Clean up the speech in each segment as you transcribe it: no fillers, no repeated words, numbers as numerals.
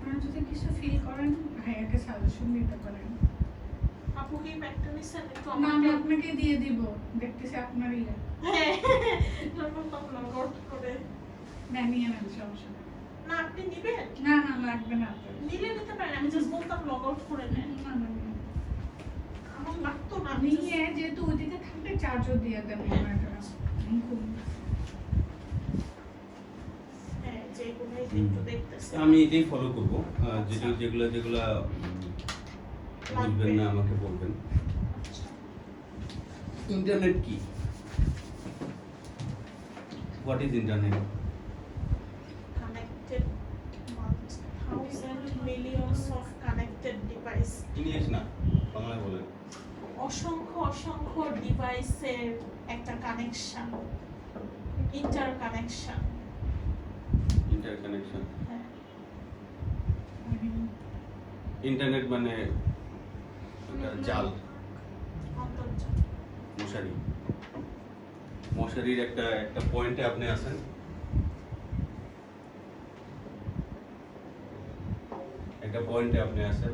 আপনারা যদি কিছু ফিল করেন ভাইয়াকে সাজেশন দিতে পারেন। আপু কি ব্যাগটা নিছেন একটু না আমি আমাকে? আপনাকে দিয়ে দিব, দেখতেছি আপনার ইয়ে হ্যাঁ যখন তখন লগ আউট করে। না নিয়ে নেন, সমস্যা নেই। না আপনি নিবেন? না না লাগবে না আপনার। নিলে নিতে পারেন, আমি জাস্ট বলতাম লগ আউট করে নেন। না না না। আমার লাগতো না, আপনি আমি just- যেহেতু ওইদিকে থাকলে চার্জও দিয়ে দেন মনে হয়। খুব হ্যাঁ যে কোনায় একটু দেখতেছি। আমি এটাই ফলো করবো, যেগুলো যেগুলো বুঝবেন না আমাকে বলবেন। আচ্ছা। ইন্টারনেট কি? What is internet? Connected thousand millions of connected device. English না, বাংলায় বলেন। অসংখ্য অসংখ্য ডিভাইসের একটা কানেকশন, ইন্টারকানেকশন। ইন্টারকানেকশন। হ্যাঁ ইন্টারনেট মানে একটা জাল, অন্তর্জাল। মশারি। মশারির একটা একটা পয়েন্টে আপনি আছেন, একটা পয়েন্টে আপনি আছেন,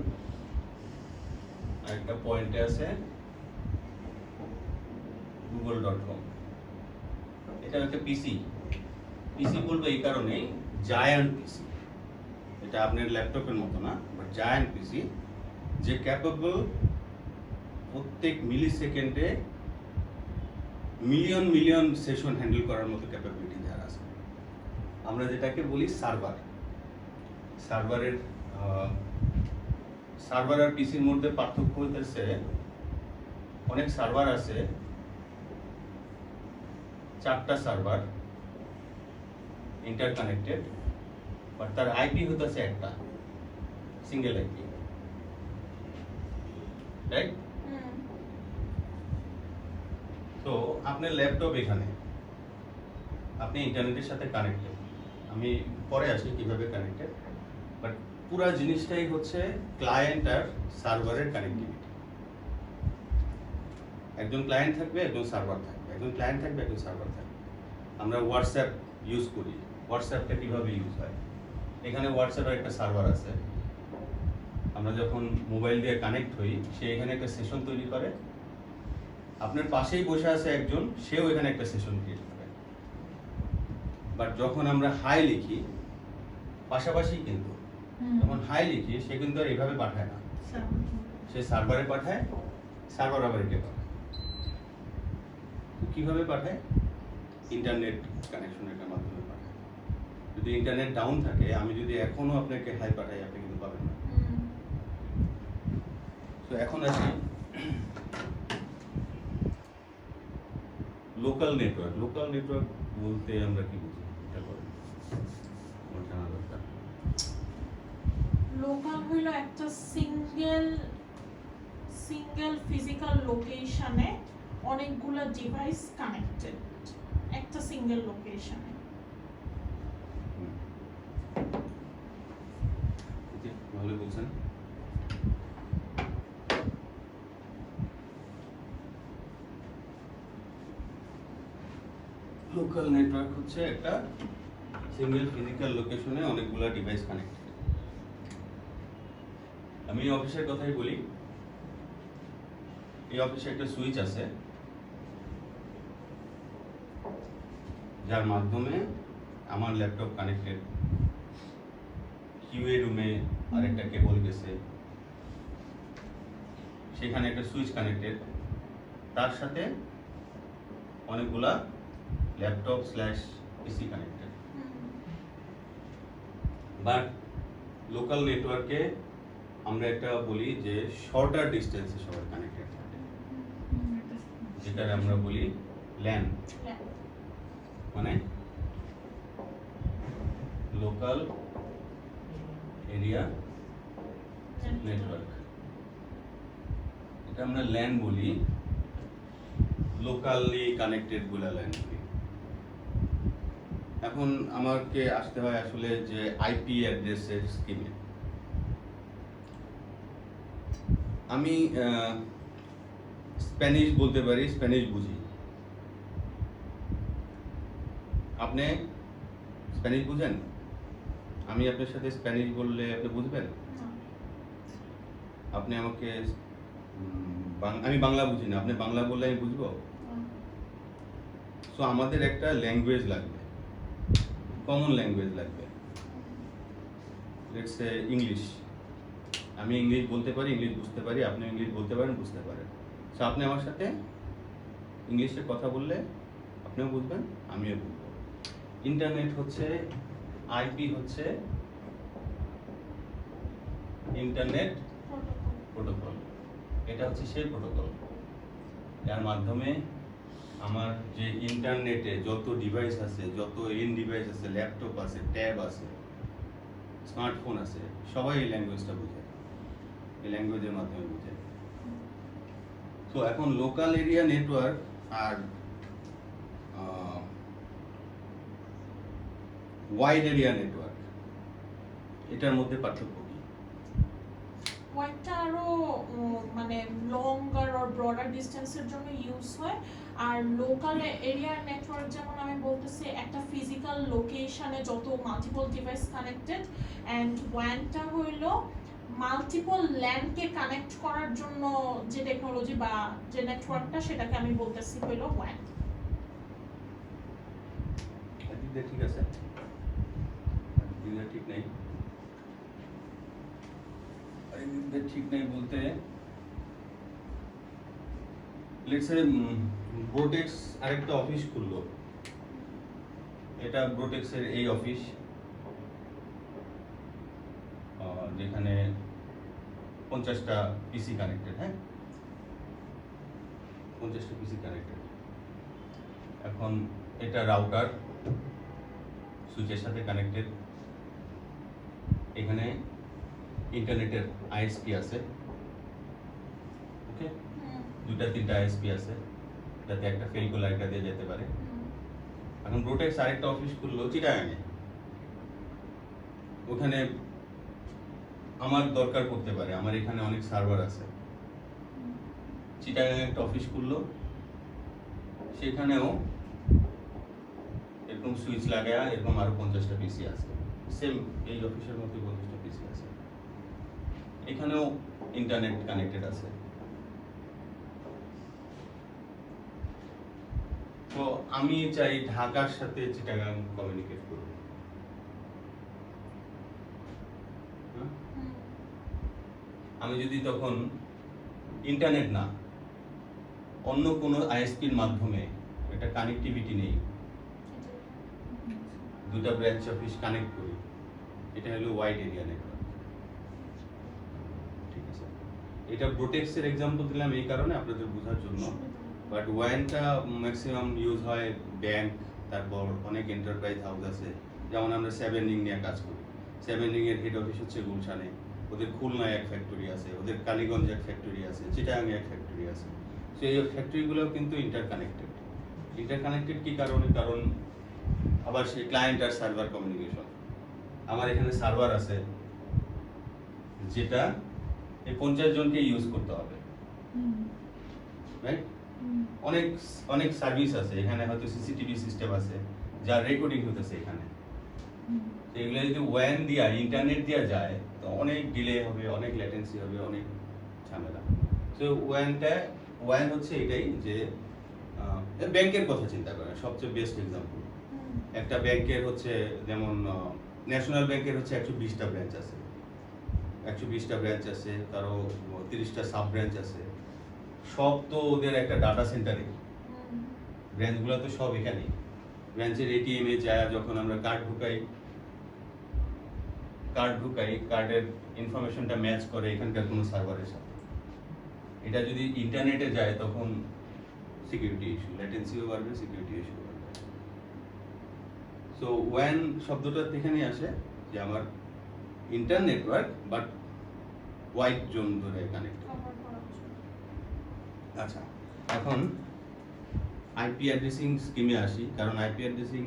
আর একটা পয়েন্টে আছে google.com। এটা একটা পিসি। পিসি বলবো এই কারণেই, জায়ান্ট পিসি। এটা আপনার ল্যাপটপের মতো না, বাট জায়ান্ট পিসি, যে ক্যাপেবল প্রত্যেক মিলি সেকেন্ডে মিলিয়ন মিলিয়ন সেশন হ্যান্ডেল করার মতো ক্যাপাবিলিটি যার আছে। আমরা যেটাকে বলি সার্ভার। সার্ভারের সার্ভার আর পিসির মধ্যে পার্থক্য হইতেছে, অনেক সার্ভার আছে, 4টা সার্ভার ইন্টারকানেক্টেড, বাট তার আইপি হইতেছে একটা, সিঙ্গেল আইপি, রাইট? তো আপনার ল্যাপটপ এখানে, আপনি ইন্টারনেটের সাথে কানেক্টেড। আমি পরে আসি কিভাবে কানেক্টেড, বাট পুরা জিনিসটাই হচ্ছে ক্লায়েন্ট আর সার্ভারের কানেক্টিভিটি। একজন ক্লায়েন্ট থাকবে, একজন সার্ভার থাকবে, একজন ক্লায়েন্ট থাকবে, একজন সার্ভার থাকবে। আমরা হোয়াটসঅ্যাপ ইউজ করি, হোয়াটসঅ্যাপটা কিভাবে ইউজ হয়? এখানে হোয়াটসঅ্যাপের একটা সার্ভার আছে, আমরা যখন মোবাইল দিয়ে কানেক্ট হই, সে এখানে একটা সেশন তৈরি করে, আপনার পাশেই বসে আছে একজন, সেও এখানে একটা সেশন ক্রিয়েট করে। বাট যখন আমরা হাই লিখি, পাশাপাশি কিন্তু যখন হাই লিখি, সে কিন্তু আর এইভাবে পাঠায় না, সে সার্ভারে পাঠায়, সার্ভার আবার এটা পাঠায়। তো কিভাবে পাঠায়? ইন্টারনেট কানেকশনের মাধ্যমে পাঠায়। যদি ইন্টারনেট ডাউন থাকে, আমি যদি এখনো আপনাকে হাই পাঠাই, আপনি কিন্তু পাবেন না। তো এখন আসি লোকাল নেটওয়ার্ক। লোকাল নেটওয়ার্ক বলতে আমরা কি বুঝি, এটা বলেন, আমার জানা দরকার। লোকাল হইল একটা সিঙ্গেল ফিজিক্যাল লোকেশনে অনেকগুলো ডিভাইস কানেক্টেড, একটা সিঙ্গেল লোকেশনে। ভালো বলছেন। লোকাল নেটওয়ার্ক হচ্ছে একটা সিঙ্গেল ফিজিক্যাল লোকেশনে অনেকগুলো ডিভাইস কানেক্টেড। আমি অফিসের কথাই বলি, এই অফিসে একটা সুইচ আছে, যার মাধ্যমে আমার ল্যাপটপ কানেক্টেড, কিউএ রুমে আরেকটা কেবল গেছে, সেখানে একটা সুইচ কানেক্টেড, তার সাথে অনেকগুলা laptop slash PC connected. But local নেটওয়ার্কে আমরা একটা বলি যে শর্টার ডিস্টেন্সে সবাই কানেক্টেড থাকে, যেটা আমরা বলি ল্যান, মানে লোকাল এরিয়া নেটওয়ার্ক। এটা আমরা ল্যান বলি, লোকালি কানেক্টেড গুলা ল্যান বলি। এখন আমাকে আসতে হয় আসলে যে আইপি অ্যাড্রেসের স্কিমে। আমি স্প্যানিশ বলতে পারি, স্প্যানিশ বুঝি। আপনি স্প্যানিশ বুঝেন? আমি আপনার সাথে স্প্যানিশ বললে আপনি বুঝবেন? না। আপনি আমাকে আমি বাংলা বুঝি না, আপনি বাংলা বললে আমি বুঝবো? সো আমাদের একটা ল্যাঙ্গুয়েজ লাগবে, কমন ল্যাঙ্গুয়েজ লাগবে। Let's say English. আমি ইংলিশ বলতে পারি, ইংলিশ বুঝতে পারি, আপনি ইংলিশ বলতে পারেন, বুঝতে পারেন। সো আপনি আমার সাথে ইংলিশে কথা বললে আপনিও বুঝবেন, আমিও বুঝবো। ইন্টারনেট হচ্ছে, আইপি হচ্ছে ইন্টারনেট প্রোটোকল। এটা হচ্ছে সেই প্রোটোকল যার মাধ্যমে আমার যে ইন্টারনেটে যত ডিভাইস আছে, যত ডিভাইস আছে, ল্যাপটপ আছে, ট্যাব আছে, স্মার্টফোন আছে, সবাই এই ল্যাঙ্গুয়েজটা বুঝে, এই ল্যাঙ্গুয়েজের মাধ্যমে বুঝে। তো এখন লোকাল এরিয়া নেটওয়ার্ক আর ওয়াইড এরিয়া নেটওয়ার্ক, এটার মধ্যে পার্থক্য কি? ওয়াইডটা আরো মানে লঙ্গার আর ব্রডার ডিস্টেন্সের জন্য ইউজ হয়, আর লোকাল এরিয়া নেটওয়ার্ক যেমন আমি বলতেছি একটা ফিজিক্যাল লোকেশনে যত মাল্টিপল ডিভাইস কানেক্টেড, অ্যান্ড ওয়ানটা হইলো মাল্টিপল ল্যান্ডকে কানেক্ট করার জন্য যে টেকনোলজি বা যে নেটওয়ার্কটা, সেটাকে আমি বলতেছি হইলো ওয়ান। ঠিক আছে, ঠিক নেই, ঠিক নেই বলতে লেটস সে ব্রোটেক্স আরেকটা অফিস খুললো, এটা ব্রোটেক্সের এই অফিস, যেখানে 50টা পিসি কানেক্টেড, হ্যাঁ 50টা পিসি কানেক্টেড। এখন এটা রাউটার সুইচের সাথে কানেক্টেড, এখানে ইন্টারনেটের আইএসপি আছে, ওকে, 2-3টা আইএসপি আছে, যাতে একটা ফেল করলে একটা দিয়ে যেতে পারে। এখন ব্রোটেক্স আরেকটা অফিস খুললো চিটাগাঙে, ওখানে আমার দরকার পড়তে পারে, আমার এখানে অনেক সার্ভার আছে, চিটাগাঙে একটা অফিস খুললো, সেখানেও এরকম সুইচ লাগায়া এরকম আরো 50টা পিসি আছে, সেম এই অফিসের মধ্যে 50টা পিসি আছে, এখানেও ইন্টারনেট কানেক্টেড আছে। তো আমি চাই ঢাকার সাথে চিটাগাং কমিউনিকেট করব, আমি যদি তখন ইন্টারনেট না অন্য কোনো আইএসপির মাধ্যমে একটা কানেক্টিভিটি নেই, দুটা ব্রাঞ্চ অফিস কানেক্ট করি, এটা হলো ওয়াইড এরিয়া নেটওয়ার্ক। ঠিক আছে, এটা ব্রোটেক্সের এক্সাম্পল দিলাম এই কারণে আপনাদের বোঝার জন্য, বাট ওয়ানটা ম্যাক্সিমাম ইউজ হয় ব্যাংক, তারপর অনেক এন্টারপ্রাইজ হাউস আছে, যেমন আমরা 7রিং নিয়ে কাজ করি, 7রিং এর হেড অফিস হচ্ছে গুলশানে, ওদের খুলনায় এক ফ্যাক্টরি আছে, ওদের কালীগঞ্জে এক ফ্যাক্টরি আছে, চিটাগাংয়ে এক ফ্যাক্টরি আছে। সো এই ফ্যাক্টরিগুলোও কিন্তু ইন্টারকানেক্টেড। ইন্টারকানেক্টেড কি কারণে? কারণ আবার সেই ক্লায়েন্ট আর সার্ভার কমিউনিকেশন, আমার এখানে সার্ভার আছে যেটা এই 50 জনকে ইউজ করতে হবে, রাইট? অনেক অনেক সার্ভিস আছে এখানে, হয়তো সিসিটিভি সিস্টেম আছে যা রেকর্ডিং হতেছে এখানে, এগুলো যদি ওয়ান দিয়া ইন্টারনেট দিয়া যায় তো অনেক ডিলে হবে, অনেক ল্যাটেন্সি হবে, অনেক ঝামেলা। সো ওয়ান হচ্ছে এটাই যে ব্যাংকের কথা চিন্তা করেন, সবচেয়ে বেস্ট এক্সাম্পল। একটা ব্যাংকের হচ্ছে যেমন ন্যাশনাল ব্যাংকের হচ্ছে 120টা ব্রাঞ্চ আছে, 120টা ব্রাঞ্চ আছে, তারও 30টা সাব ব্রাঞ্চ আছে, সব তো ওদের একটা ডাটা সেন্টারে, ব্রাঞ্চগুলো তো সব এখানেই। ব্রাঞ্চের এটিএম এ যায় যখন আমরা কার্ড ঢুকাই, কার্ডের ইনফরমেশনটা ম্যাচ করে এখানকার কোনো সার্ভারের সাথে, এটা যদি ইন্টারনেটে যায় তখন সিকিউরিটি ইস্যু, ল্যাটেন্সিও বাড়বে, সিকিউরিটি ইস্যু বাড়বে। সো ওয়ান শব্দটা এখানেই আসে যে আমার inter network but wide zone ধরে কানেক্ট। আচ্ছা, এখন আইপি অ্যাড্রেসিং স্কিমে আসি, কারণ আইপি অ্যাড্রেসিং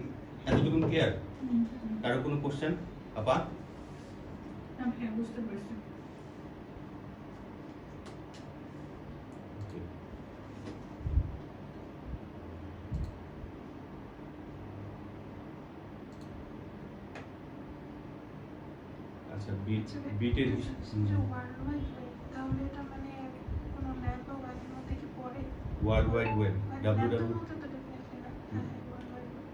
এতটুকু ক্লিয়ার? কারো কোনো কোশ্চেন আপা? হ্যাঁ, বুঝতে পারছি। বিটের তাহলে এটা মানে কোনো ল্যাব বা ওয়াইফাইয়ের মধ্যে কি পড়ে? ওয়ার্ল্ড ওয়াইড ওয়েব ল্যাপটপের মধ্যে তো definitely না। হ্যাঁ,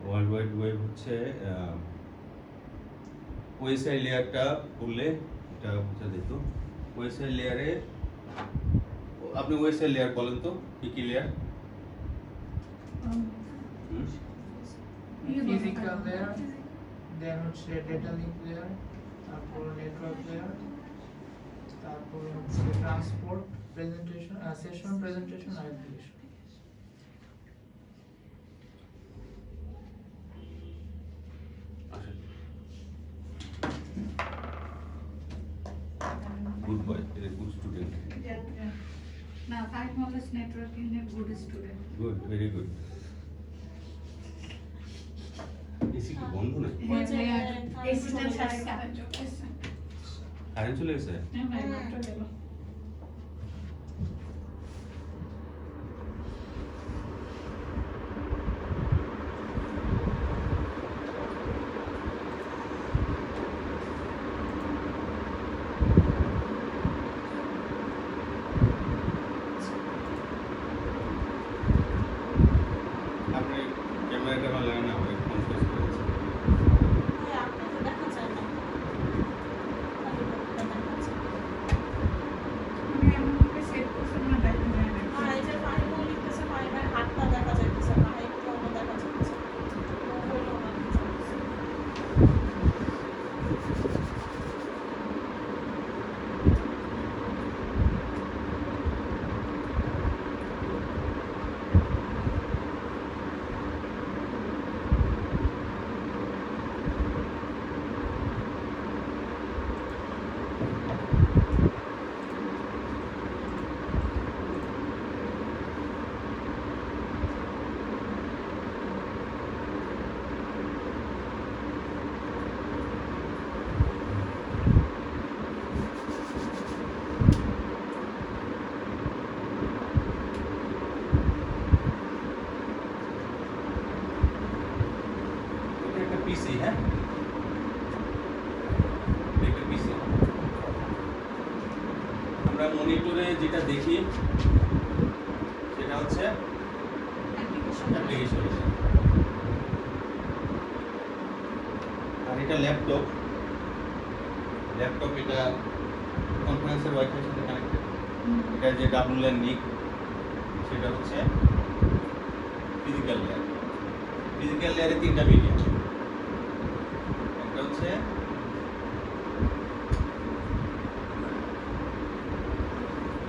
ওয়ার্ল্ড ওয়াইড ওয়েব হচ্ছে ওএসআই লেয়ারটা খুললে এটা বুঝা যেত। ওএসআই লেয়ারে আপনি ওএসআই লেয়ার বলেন তো কি কি লেয়ার? ফিজিক্যাল লেয়ার, দেন হচ্ছে ডেটা লিংক লেয়ার, তারপর নেটওয়ার্ক লেয়ার, তারপর হচ্ছে ট্রান্সপোর্ট, প্রেজেন্টেশন, সেশন প্রেজেন্টেশন আর application. Good boy, good student, না, 5 knowledge networking a good student. Good, very good. AC কি বন্ধ না? ওই যে এই সিস্টেম ছাড়া কারেন্ট চলে গেছে। কারেন্ট চলে গেছে? হ্যাঁ ভাই, মাত্র গেল। আপনি ক্যামেরাটা ভালো লাগে না, আমাকে কনফিউজ করেছে। আপনি তো দেখা যায় না খালি মুখটা দেখা যায়। আমি এমনভাবে সেট করছি না, দেখা যায় না। আর এই যে ফাহিমও লিখতেছে, ফাহিমের হাতটা দেখা যাইতেছে, ফাহিমকে অন্য দেখা যাচ্ছে, ও হইলো না কিছু। এটা একটা পিসি, হ্যাঁ, এটা একটা পিসি। আমরা মনিটরে যেটা দেখি সেটা হচ্ছে অ্যাপ্লিকেশন। আর এটা ল্যাপটপ, এটা কনফারেন্সের ওয়াইফাইয়ের সাথে কানেক্টেড। এটা যে ডাবল ল্যান নিক, সেটা হচ্ছে ফিজিক্যাল লেয়ার। ফিজিক্যাল লেয়ারে 3টা মিডিয়া, একটা হচ্ছে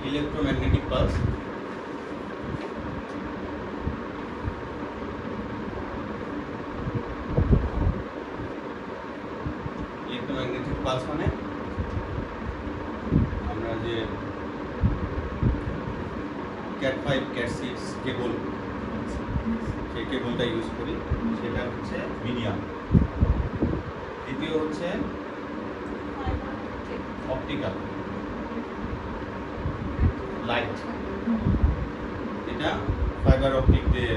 ইলেকট্রোম্যাগনেটিক পালস, ইলেকট্রোম্যাগনেটিক পালস মানে আমরা যে ক্যাট 5 ক্যাট 6 কেবল, সেই কেবলটা ইউজ করি, সেটা হচ্ছে মিডিয়াম। দ্বিতীয় হচ্ছে অপটিক্যাল লাইট, এটা ফাইবার অপটিক দিয়ে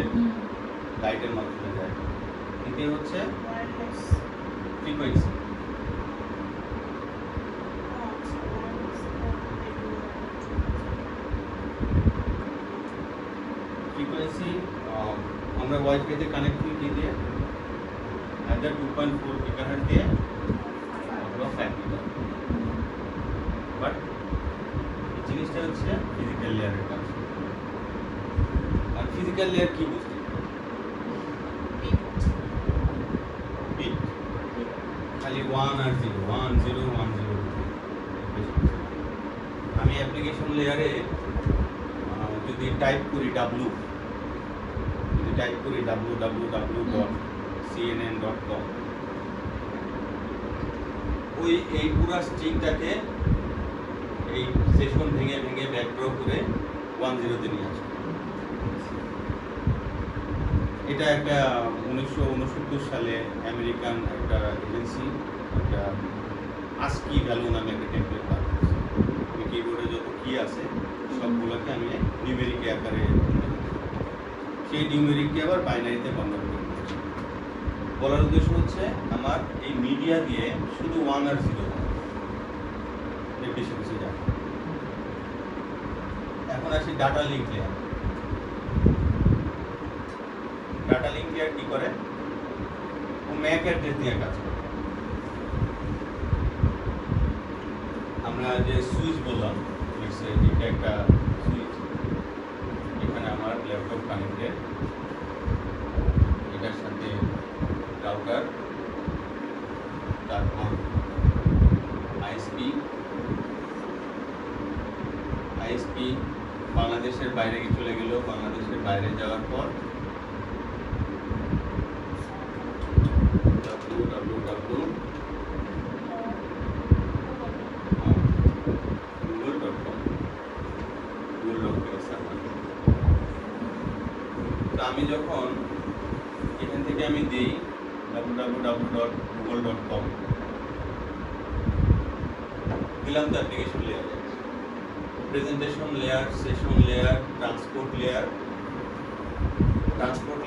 লাইটের মাধ্যমে যায়। তৃতীয় হচ্ছে ওয়্যারলেস ফ্রিকোয়েন্সি। ফ্রিকোয়েন্সি আমরা ওয়াইফাইতে কানেক্টিভিটি দিয়ে আইদার 2.4 গিগাহার্টজ দিয়ে অথবা 5 গিগাহার্টজ। বাট এই জিনিসটা হচ্ছে ফিজিক্যাল লেয়ারের কাজ। আর ফিজিক্যাল লেয়ার কি বুঝি? বিট, খালি 1 আর 0, 1 0 1 0। আমি অ্যাপ্লিকেশন লেয়ারে যদি টাইপ করি www.cnn.com, এই পুরো স্ট্রিংটাকে এই সেশন ভেঙে ভেঙে ব্যাকড্র করে 10 তে নিয়ে আসে। এটা একটা 1969 সালে আমেরিকান একটা এজেন্সি একটা আস্কি ভ্যালু নামে একটা টেমপ্লেট বার করেছে। কিবোর্ডে যত কি আছে সবগুলোকে আমি নিউমেরিক আকারে, সেই নিউমেরিককে আবার বাইনারিতে কনভার্ট করে দিয়েছি। বলার উদ্দেশ্য হচ্ছে আমার এই মিডিয়া দিয়ে শুধু 1 আর 0 এখন আসি data link layer. Data link layer কি করে? ও ম্যাক অ্যাড্রেস দিয়ে কাজ করে। আমরা যে সুইচ বললাম, এটা একটা সুইচ, এখানে আমার ল্যাপটপ কানেক্টেড, এটার সাথে রাউটার, তারপর আইএসপি বাংলাদেশের বাইরে চলে গেল, বাংলাদেশের বাইরে যাওয়ার পর আমি যখন এখান থেকে আমি দিই www.google.com, দিলাম তো অ্যাপ্লিকেশন লেয়ারে, presentation layer, session layer, transport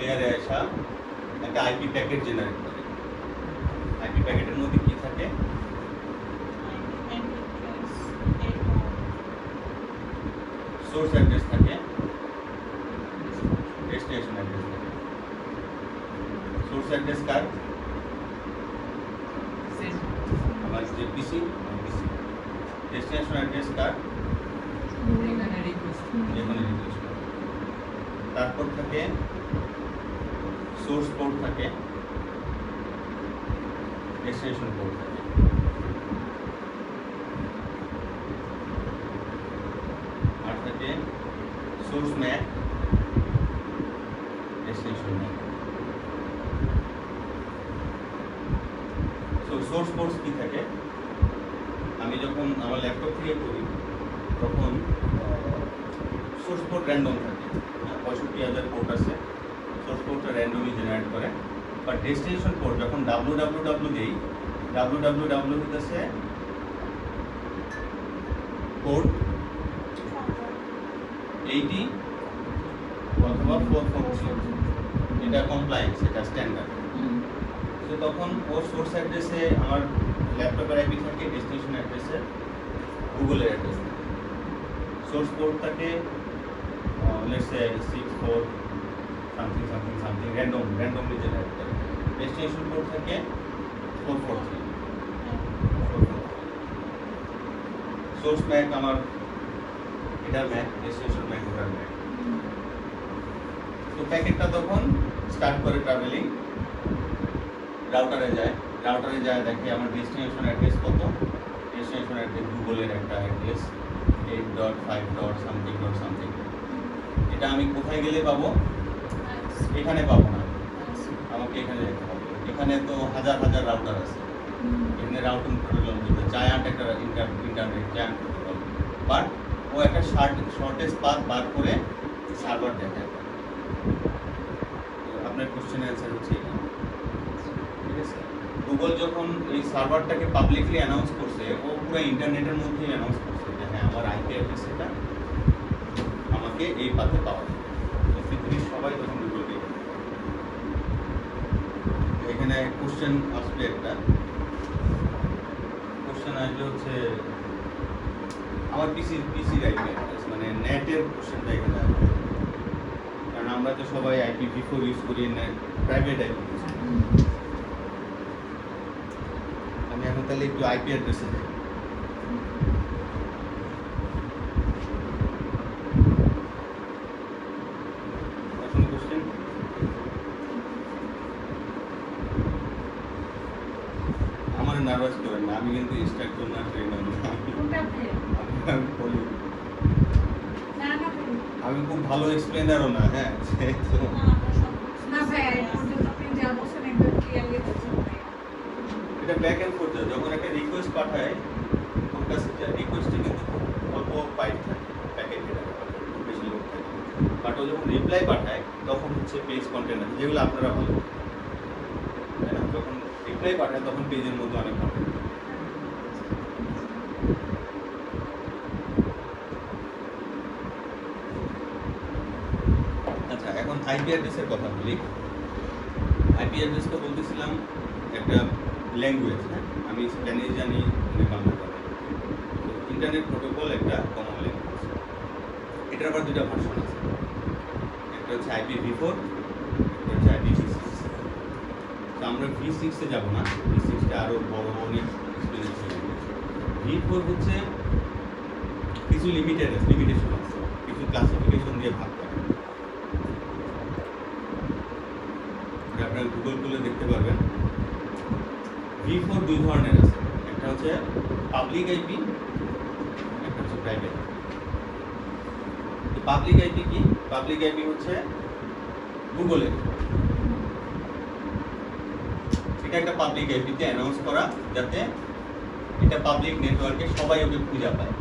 লেয়ারে আসা একটা আইপি প্যাকেট জেনারেট করে। আইপি প্যাকেটের মধ্যে কি থাকে? সোর্স অ্যাড্রেস থাকে, ডেস্টিনেশন অ্যাড্রেস থাকে। সোর্স অ্যাড্রেস কার? আমার যে পিসি, ডেস্টিনেশন অ্যাড্রেস কার? এখানে রিকোয়েস্ট যেখানে রিকোয়েস্ট করে। তারপর থাকে সোর্স পোর্ট থাকে, ডেস্টিনেশন পোর্ট থাকে। আর থাকে source Mac, destination Mac. Source ports কি থাকে? আমি যখন আমার ল্যাপটপ থেকে করি তখন সোর্স পোর্ট র্যান্ডম থাকে, 65,000 পোর্ট আছে, সোর্স পোর্টটা র্যান্ডমলি জেনারেট করে। বাট ডেস্টিনেশন পোর্ট যখন www দেই, www হইতেছে পোর্ট 80 অথবা 443, এটা কমপ্লায়েন্স, এটা স্ট্যান্ডার্ড। তো তখন ও সোর্স অ্যাড্রেসে আমার ল্যাপটপের আইপি থাকে, ডেস্টিনেশন অ্যাড্রেসে গুগলের অ্যাড্রেস থাকে। সোর্স পোর্ট থাকে let's say 64 something something something randomly generate করে। ডেস্টিনেশন পোর্ট থাকে 443। সোর্স ম্যাক আমার এটার ম্যাক, ডেস্টিনেশন ম্যাক ওটার ম্যাক। তো প্যাকেটটা তখন স্টার্ট করে ট্রাভেলিং, রাউটারে যায় দেখে আমার ডেস্টিনেশন অ্যাড্রেস কত, ডেস্টিনেশন অ্যাড্রেস গুগলের একটা অ্যাড্রেস 8.5.something. এটা আমি কোথায় গেলে পাবো? এখানে পাবো না, আমাকে এখানে যেতে হবে। এখানে তো হাজার হাজার রাউটার আছে, এখানে রাউটিং প্রোটোকল দিতে জায়ান্ট একটা ইন্টারনেট জায়ান্ট প্রোটোকল, বাট ও একটা শর্টেস্ট পাথ বার করে সার্ভার দেখায়। আপনার কোশ্চেনের অ্যান্সার হচ্ছে এটা, ঠিক আছে? গুগল যখন এই সার্ভারটাকে পাবলিকলি অ্যানাউন্স করছে, ও পুরো ইন্টারনেটের মধ্যেই অ্যানাউন্স করছে যে হ্যাঁ আমার আইপি অ্যাড্রেস এটা, আমাকে এই পাথে পাওয়া যাবে। তো পৃথিবীর সবাই তখন গুগলকে, এখানে কোশ্চেন আসবে, একটা কোশ্চেন আসবে হচ্ছে আমার পিসির আইপি অ্যাড্রেস, মানে নেটের কোশ্চেনটা এখানে আসবে, কারণ আমরা তো সবাই IPv4 ইউজ করি, নেট প্রাইভেট আইপি। আমি এখন তাহলে একটু আইপি অ্যাড্রেসে যাই। এখন কোশ্চেন, আমার নার্ভাস করেন না, আমি কিন্তু ইনস্ট্রাক্টর না, ট্রেনার না, কোনটা ভাই? আমি বলি না না ভাই। আমি খুব ভালো এক্সপ্লেনারও না, হ্যাঁ তো না ভাই, এই পর্যন্ত আপনি যা বলছেন একদম ক্লিয়ারলি বলছেন ভাই। এটা ব্যাক এন্ড ফোর্থ, যখন একটা রিকোয়েস্ট পাঠায় ওর কাছে রিকোয়েস্টে কিন্তু অল্প বাইট থাকে, প্যাকেট বেশি লোক থাকে, বাট ও যখন রিপ্লাই পাঠায় তখন হচ্ছে পেজ কন্টেন্ট আছে, যেগুলো আপনারা ভালো, তাই না? যখন রিপ্লাই পাঠায় তখন পেজের মধ্যে অনেক কন্টেন্ট। আচ্ছা, এখন আইপি অ্যাড্রেসের কথা বলি। আইপি অ্যাড্রেস তো বলতেছিলাম একটা ল্যাঙ্গুয়েজ, হ্যাঁ, আমি স্প্যানিশ জানি, বাংলা জানি। ইন্টারনেট প্রোটোকল একটা কমন ল্যাঙ্গুয়েজ। এটার আবার দুইটা ভার্সন আছে, একটা হচ্ছে IPv4, একটা হচ্ছে IPv6। তো আমরা V6 এ যাব না, V6 টা আরো বড় অনেক এক্সপেরিয়েন্স হবে। V4 হচ্ছে কিছু লিমিটেশন আছে, কিছু ক্লাসিফিকেশন দিয়ে ভাগ করা। এটা আপনারা গুগল খুলে দেখতে পারবেন। V4 দুই ধরনের আছে, একটা হচ্ছে পাবলিক আইপি, একটা হচ্ছে প্রাইভেট। পাবলিক আইপি কি? পাবলিক আইপি হচ্ছে গুগলের, এটা একটা পাবলিক আইপিতে অ্যানাউন্স করা যাতে এটা পাবলিক নেটওয়ার্কে সবাই ওকে খুঁজে পায়।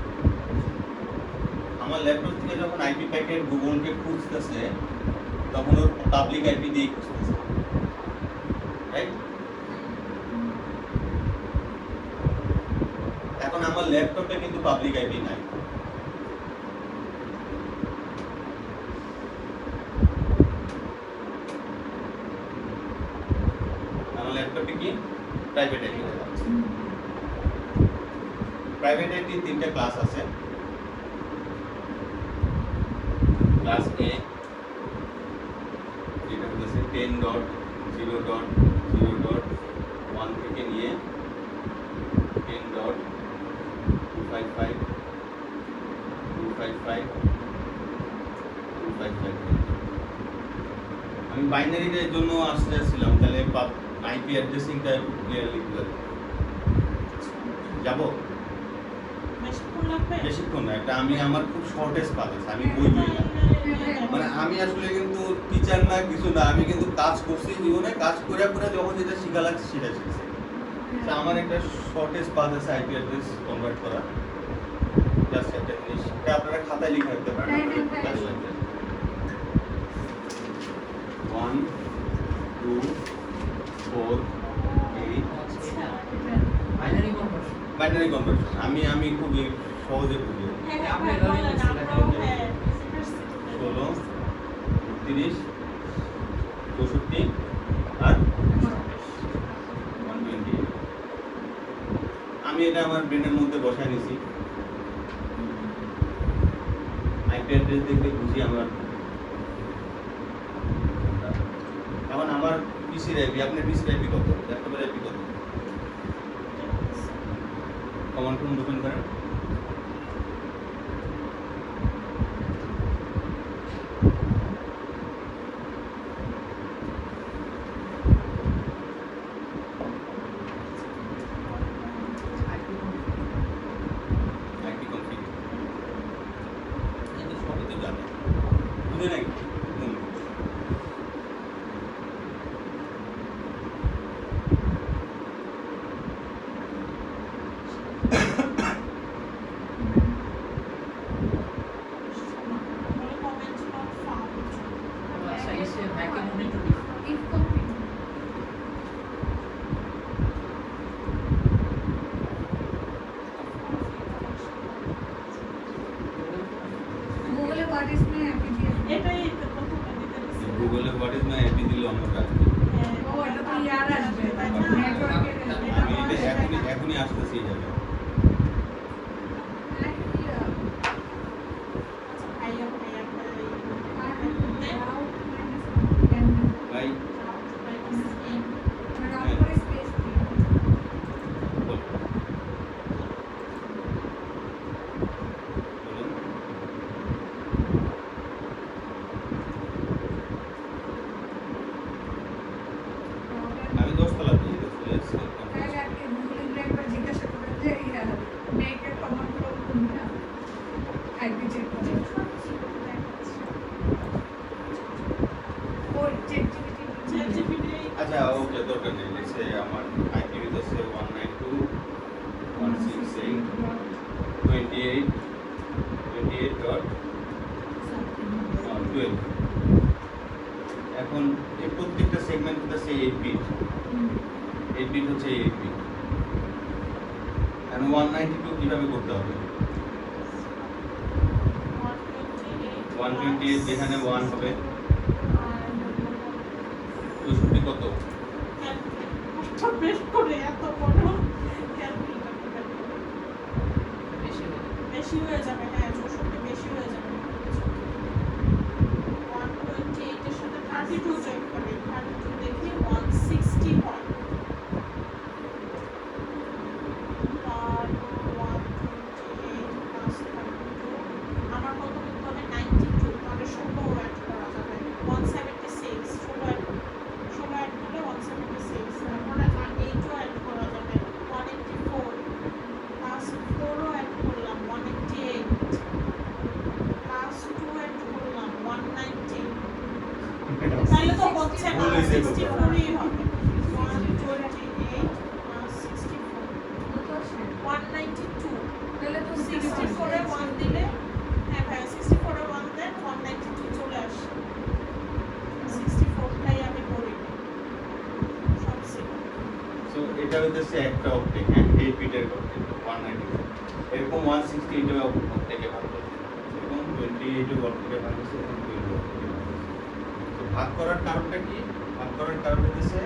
আমার ল্যাপটপ থেকে যখন আইপি প্যাকেট গুগলকে খুঁজতেছে তখন ওর পাবলিক আইপি দিয়ে খুঁজতেছে, রাইট? এখন আমার ল্যাপটপে কিন্তু পাবলিক আইপি নাই, আমার ল্যাপটপে কি প্রাইভেট আইপি আছে। প্রাইভেট আইপি তিনটা ক্লাস আছে। ক্লাস A যেটা হচ্ছে 10.0.0.1 থেকে নিয়ে 10.255.255.255। আমি বাইনারির জন্য আসছিলাম, তাহলে আইপি অ্যাড্রেসিংটা ক্লিয়ারলি বলে যাব। বেশিক্ষণ না, এটা আমি আমার খুব শর্টেজ পাস আছে, আমি বই না, মানে আমি আসলে কিন্তু টিচার না কিছু না, আমি কিন্তু কাজ করছি জীবনে, কাজ করে করে যখন যেটা শিখা লাগছে সেটা শিখছি। আমার একটা শর্টেজ পাস আছে আইপি অ্যাড্রেস কনভার্ট করা, জাস্ট একটা জিনিস এটা আপনারা খাতায় লিখে রাখতে পারেন। 1 2 4 8 বাইনারি কনভার্সন আমি খুব সহজে বুঝি। 16 30 64 আর 128। আমি এটা আমার ব্রেনের মধ্যে বসায় নিছি, আইপি অ্যাড্রেস দেখে বুঝি আমার। এখন আমার পিসির আইপি, আপনার পিসির আইপি কত, ল্যাপটপের আইপি কত? কমান্ড প্রম্পট ওপেন করেন। আইপি কনফিগ এটা সবই তো জানে, বুঝে নাকি? Google what is my IPv4? এটাই তো প্রথমে দিতে দিছি। গুগলে হোয়াট ইজ মাই আইপি দিল আমরা রাখি। ও এটা তো ইয়ার আসবে নেটওয়ার্কের। আমি এটা এখনই আসতেছি এই জায়গায়। ভাই আমি 10 তলা দিয়ে চলে এসেছি। জিজ্ঞাসা করেন যে মেয়েকে কমান্ড করো কোনটা আইপি চেক করে ওই চেক জিপিটি আচ্ছা ওকে, দরকার নেই। লেটসে আমার আইপি হচ্ছে 192.168.28.12। এখন এই প্রত্যেকটা সেগমেন্ট হচ্ছে 8 বিট, 8 বিট হচ্ছে 8 বিট। এখন 192 কিভাবে করতে হবে? 128 যেখানে 1 হবে, 64 কত? বেশ করে এত বড় বেশি হয়ে যাবে। হ্যাঁ 64 বেশি হয়ে যাবে। হচ্ছে ভুল হয়েছে 64ই হবে 128 64 কত আসে? 192 তাহলে তো 64 এ 1 দিলে হ্যাঁ ভাই 64 এ 1 দেন 192 চলে আসে 64টাই আমি করি সব ছিল সো এটা হচ্ছে একটা অপটেক, হ্যাঁ 8 বিটের অপটেক 192 এরকম 168 এর অপটেকে ভাগ করতে এরকম 28 এর অপটেকে ভাগ করতে এবং 20 অপটেকে ভাগ করতে। তো ভাগ করার কারণটা কি? ভাগ করার কারণ হচ্ছে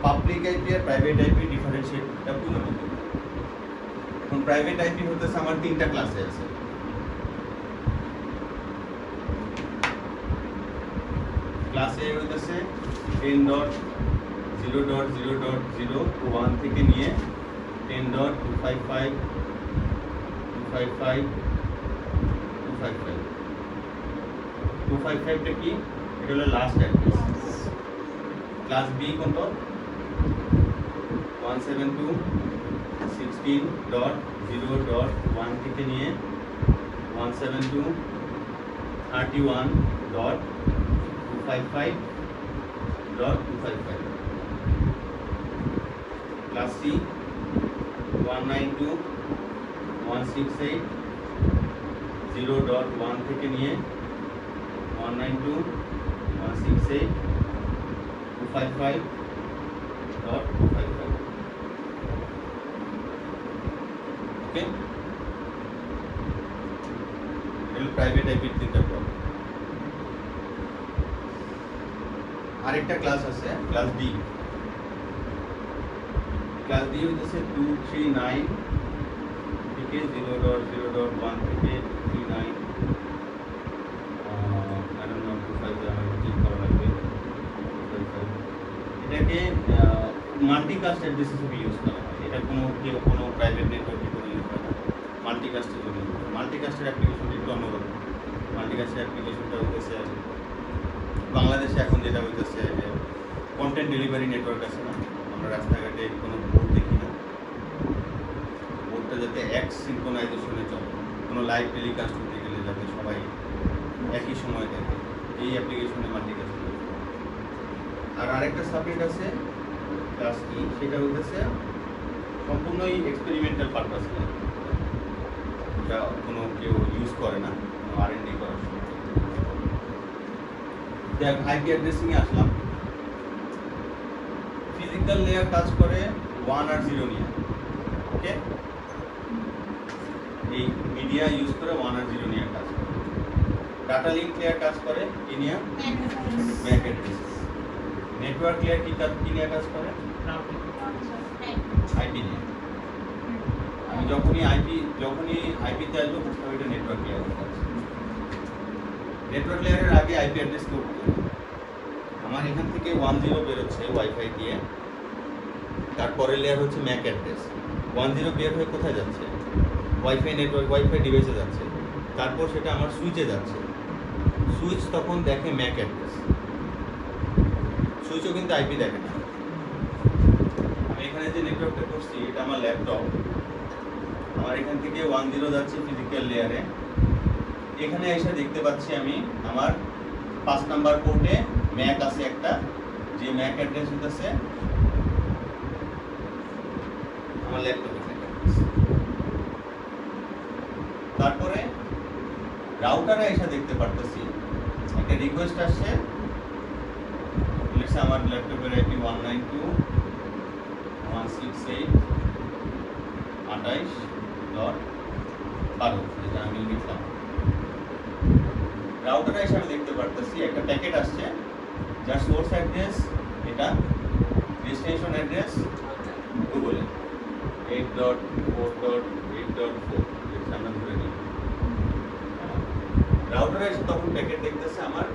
পাবলিক আইপি আর প্রাইভেট আইপি ডিফারেন্সিয়েটটা বোঝার মতো। এখন প্রাইভেট আইপি হতেছে আমার তিনটা ক্লাসে আছে। ক্লাসে হইতেছে 10.0.0.0 থেকে নিয়ে 10.255 255 255 255 টা কি? এটা হলো লাস্ট অ্যাড্রেস। ক্লাস বি কত? 172 16.0.1 থেকে নিয়ে 172 31.255.255 ক্লাস সি 192 168 0.1 থেকে নিয়ে 192 168 255.255 ওকে এগুলো প্রাইভেট আইপির তিনটা প্রবলেম। আরেকটা ক্লাস আছে ক্লাস ডি। ক্লাস ডি হচ্ছে 239 থেকে 0.0.1 থেকে 39 I don't know 25 আমার ঠিক করা লাগবে 25 এটাকে মাল্টিকাস্ট অ্যাড্রেস হিসেবে ইউজ করা হয়। এটা কোনো প্রাইভেট নেটওয়ার্কে কোনো ইউজ হয় না, মাল্টিকাস্টের জন্য ইউজ হয়। মাল্টিকাস্টের অ্যাপ্লিকেশনটা একটু অন্যরকম। মাল্টিকাস্টের অ্যাপ্লিকেশনটা হচ্ছে বাংলাদেশে এখন যেটা হইতেছে যে কন্টেন্ট ডেলিভারি নেটওয়ার্ক আছে না, আমরা রাস্তাঘাটে কোনো বোর্ড দেখি না, বোর্ডটা যাতে এক সিনক্রোনাইজেশনে চলে, কোনো লাইভ টেলিকাস্ট হতে গেলে যাতে সবাই একই সময় দেখে, এই অ্যাপ্লিকেশনে মাল্টিকাস্ট। আর আরেকটা সাবজেক্ট আছে ক্লাস ই, সেটা হইতেছে সম্পূর্ণই এক্সপেরিমেন্টাল পারপাস, এটা কোনো কেউ ইউজ করে না কোনো R&D করার সময়। দেখ আইপি অ্যাড্রেসিং এ আসলাম। ফিজিক্যাল লেয়ার কাজ করে 1 আর 0 নিয়ে, ওকে এই মিডিয়া ইউজ করে 1 আর 0 নিয়ে কাজ করে। ডাটা লিংক লেয়ার কাজ করে কি নিয়ে? Mac address. নেটওয়ার্ক লেয়ার কি নিয়ে কাজ করে? আইপি নিয়ে। আমি যখনই আইপিতে আসবো বুঝতে হবে এটা নেটওয়ার্ক লেয়ারের কাজ। নেটওয়ার্ক লেয়ারের আগে আইপি অ্যাড্রেস করতে আমার এখান থেকে 10 বেরোচ্ছে ওয়াইফাই দিয়ে, তারপরের লেয়ার হচ্ছে ম্যাক অ্যাড্রেস। 10 বের হয়ে কোথায় যাচ্ছে? ওয়াইফাই নেটওয়ার্ক, ওয়াইফাই ডিভাইসে যাচ্ছে, তারপর সেটা আমার সুইচে যাচ্ছে। সুইচ তখন দেখে ম্যাক অ্যাড্রেস, সুইচও কিন্তু আইপি দেখে না। আমি এখানে যে নেটওয়ার্কটা করছি এটা আমার ল্যাপটপ, আমার এখান থেকে 10 যাচ্ছে ফিজিক্যাল লেয়ারে। এখানে এসে দেখতে পাচ্ছি আমি আমার 5 নাম্বার পোর্টে ম্যাক আছে একটা, যে ম্যাক অ্যাড্রেস হচ্ছে আমার ল্যাপটপে থাকে। তারপরে রাউটারে এসে দেখতে পারতেছি একটা রিকোয়েস্ট আসছে, লেটস আমার ল্যাপটপের আইপি 192.168.28.12 যেটা আমি লিখলাম। রাউটারে এসে আমি দেখতে পারতেছি একটা প্যাকেট আসছে যার সোর্স অ্যাড্রেস এটা, ডেস্টিনেশন অ্যাড্রেস গুগলে 8.4.8.4 আমরা ধরে নিই। রাউটারে এসে তখন প্যাকেট দেখতেছে আমার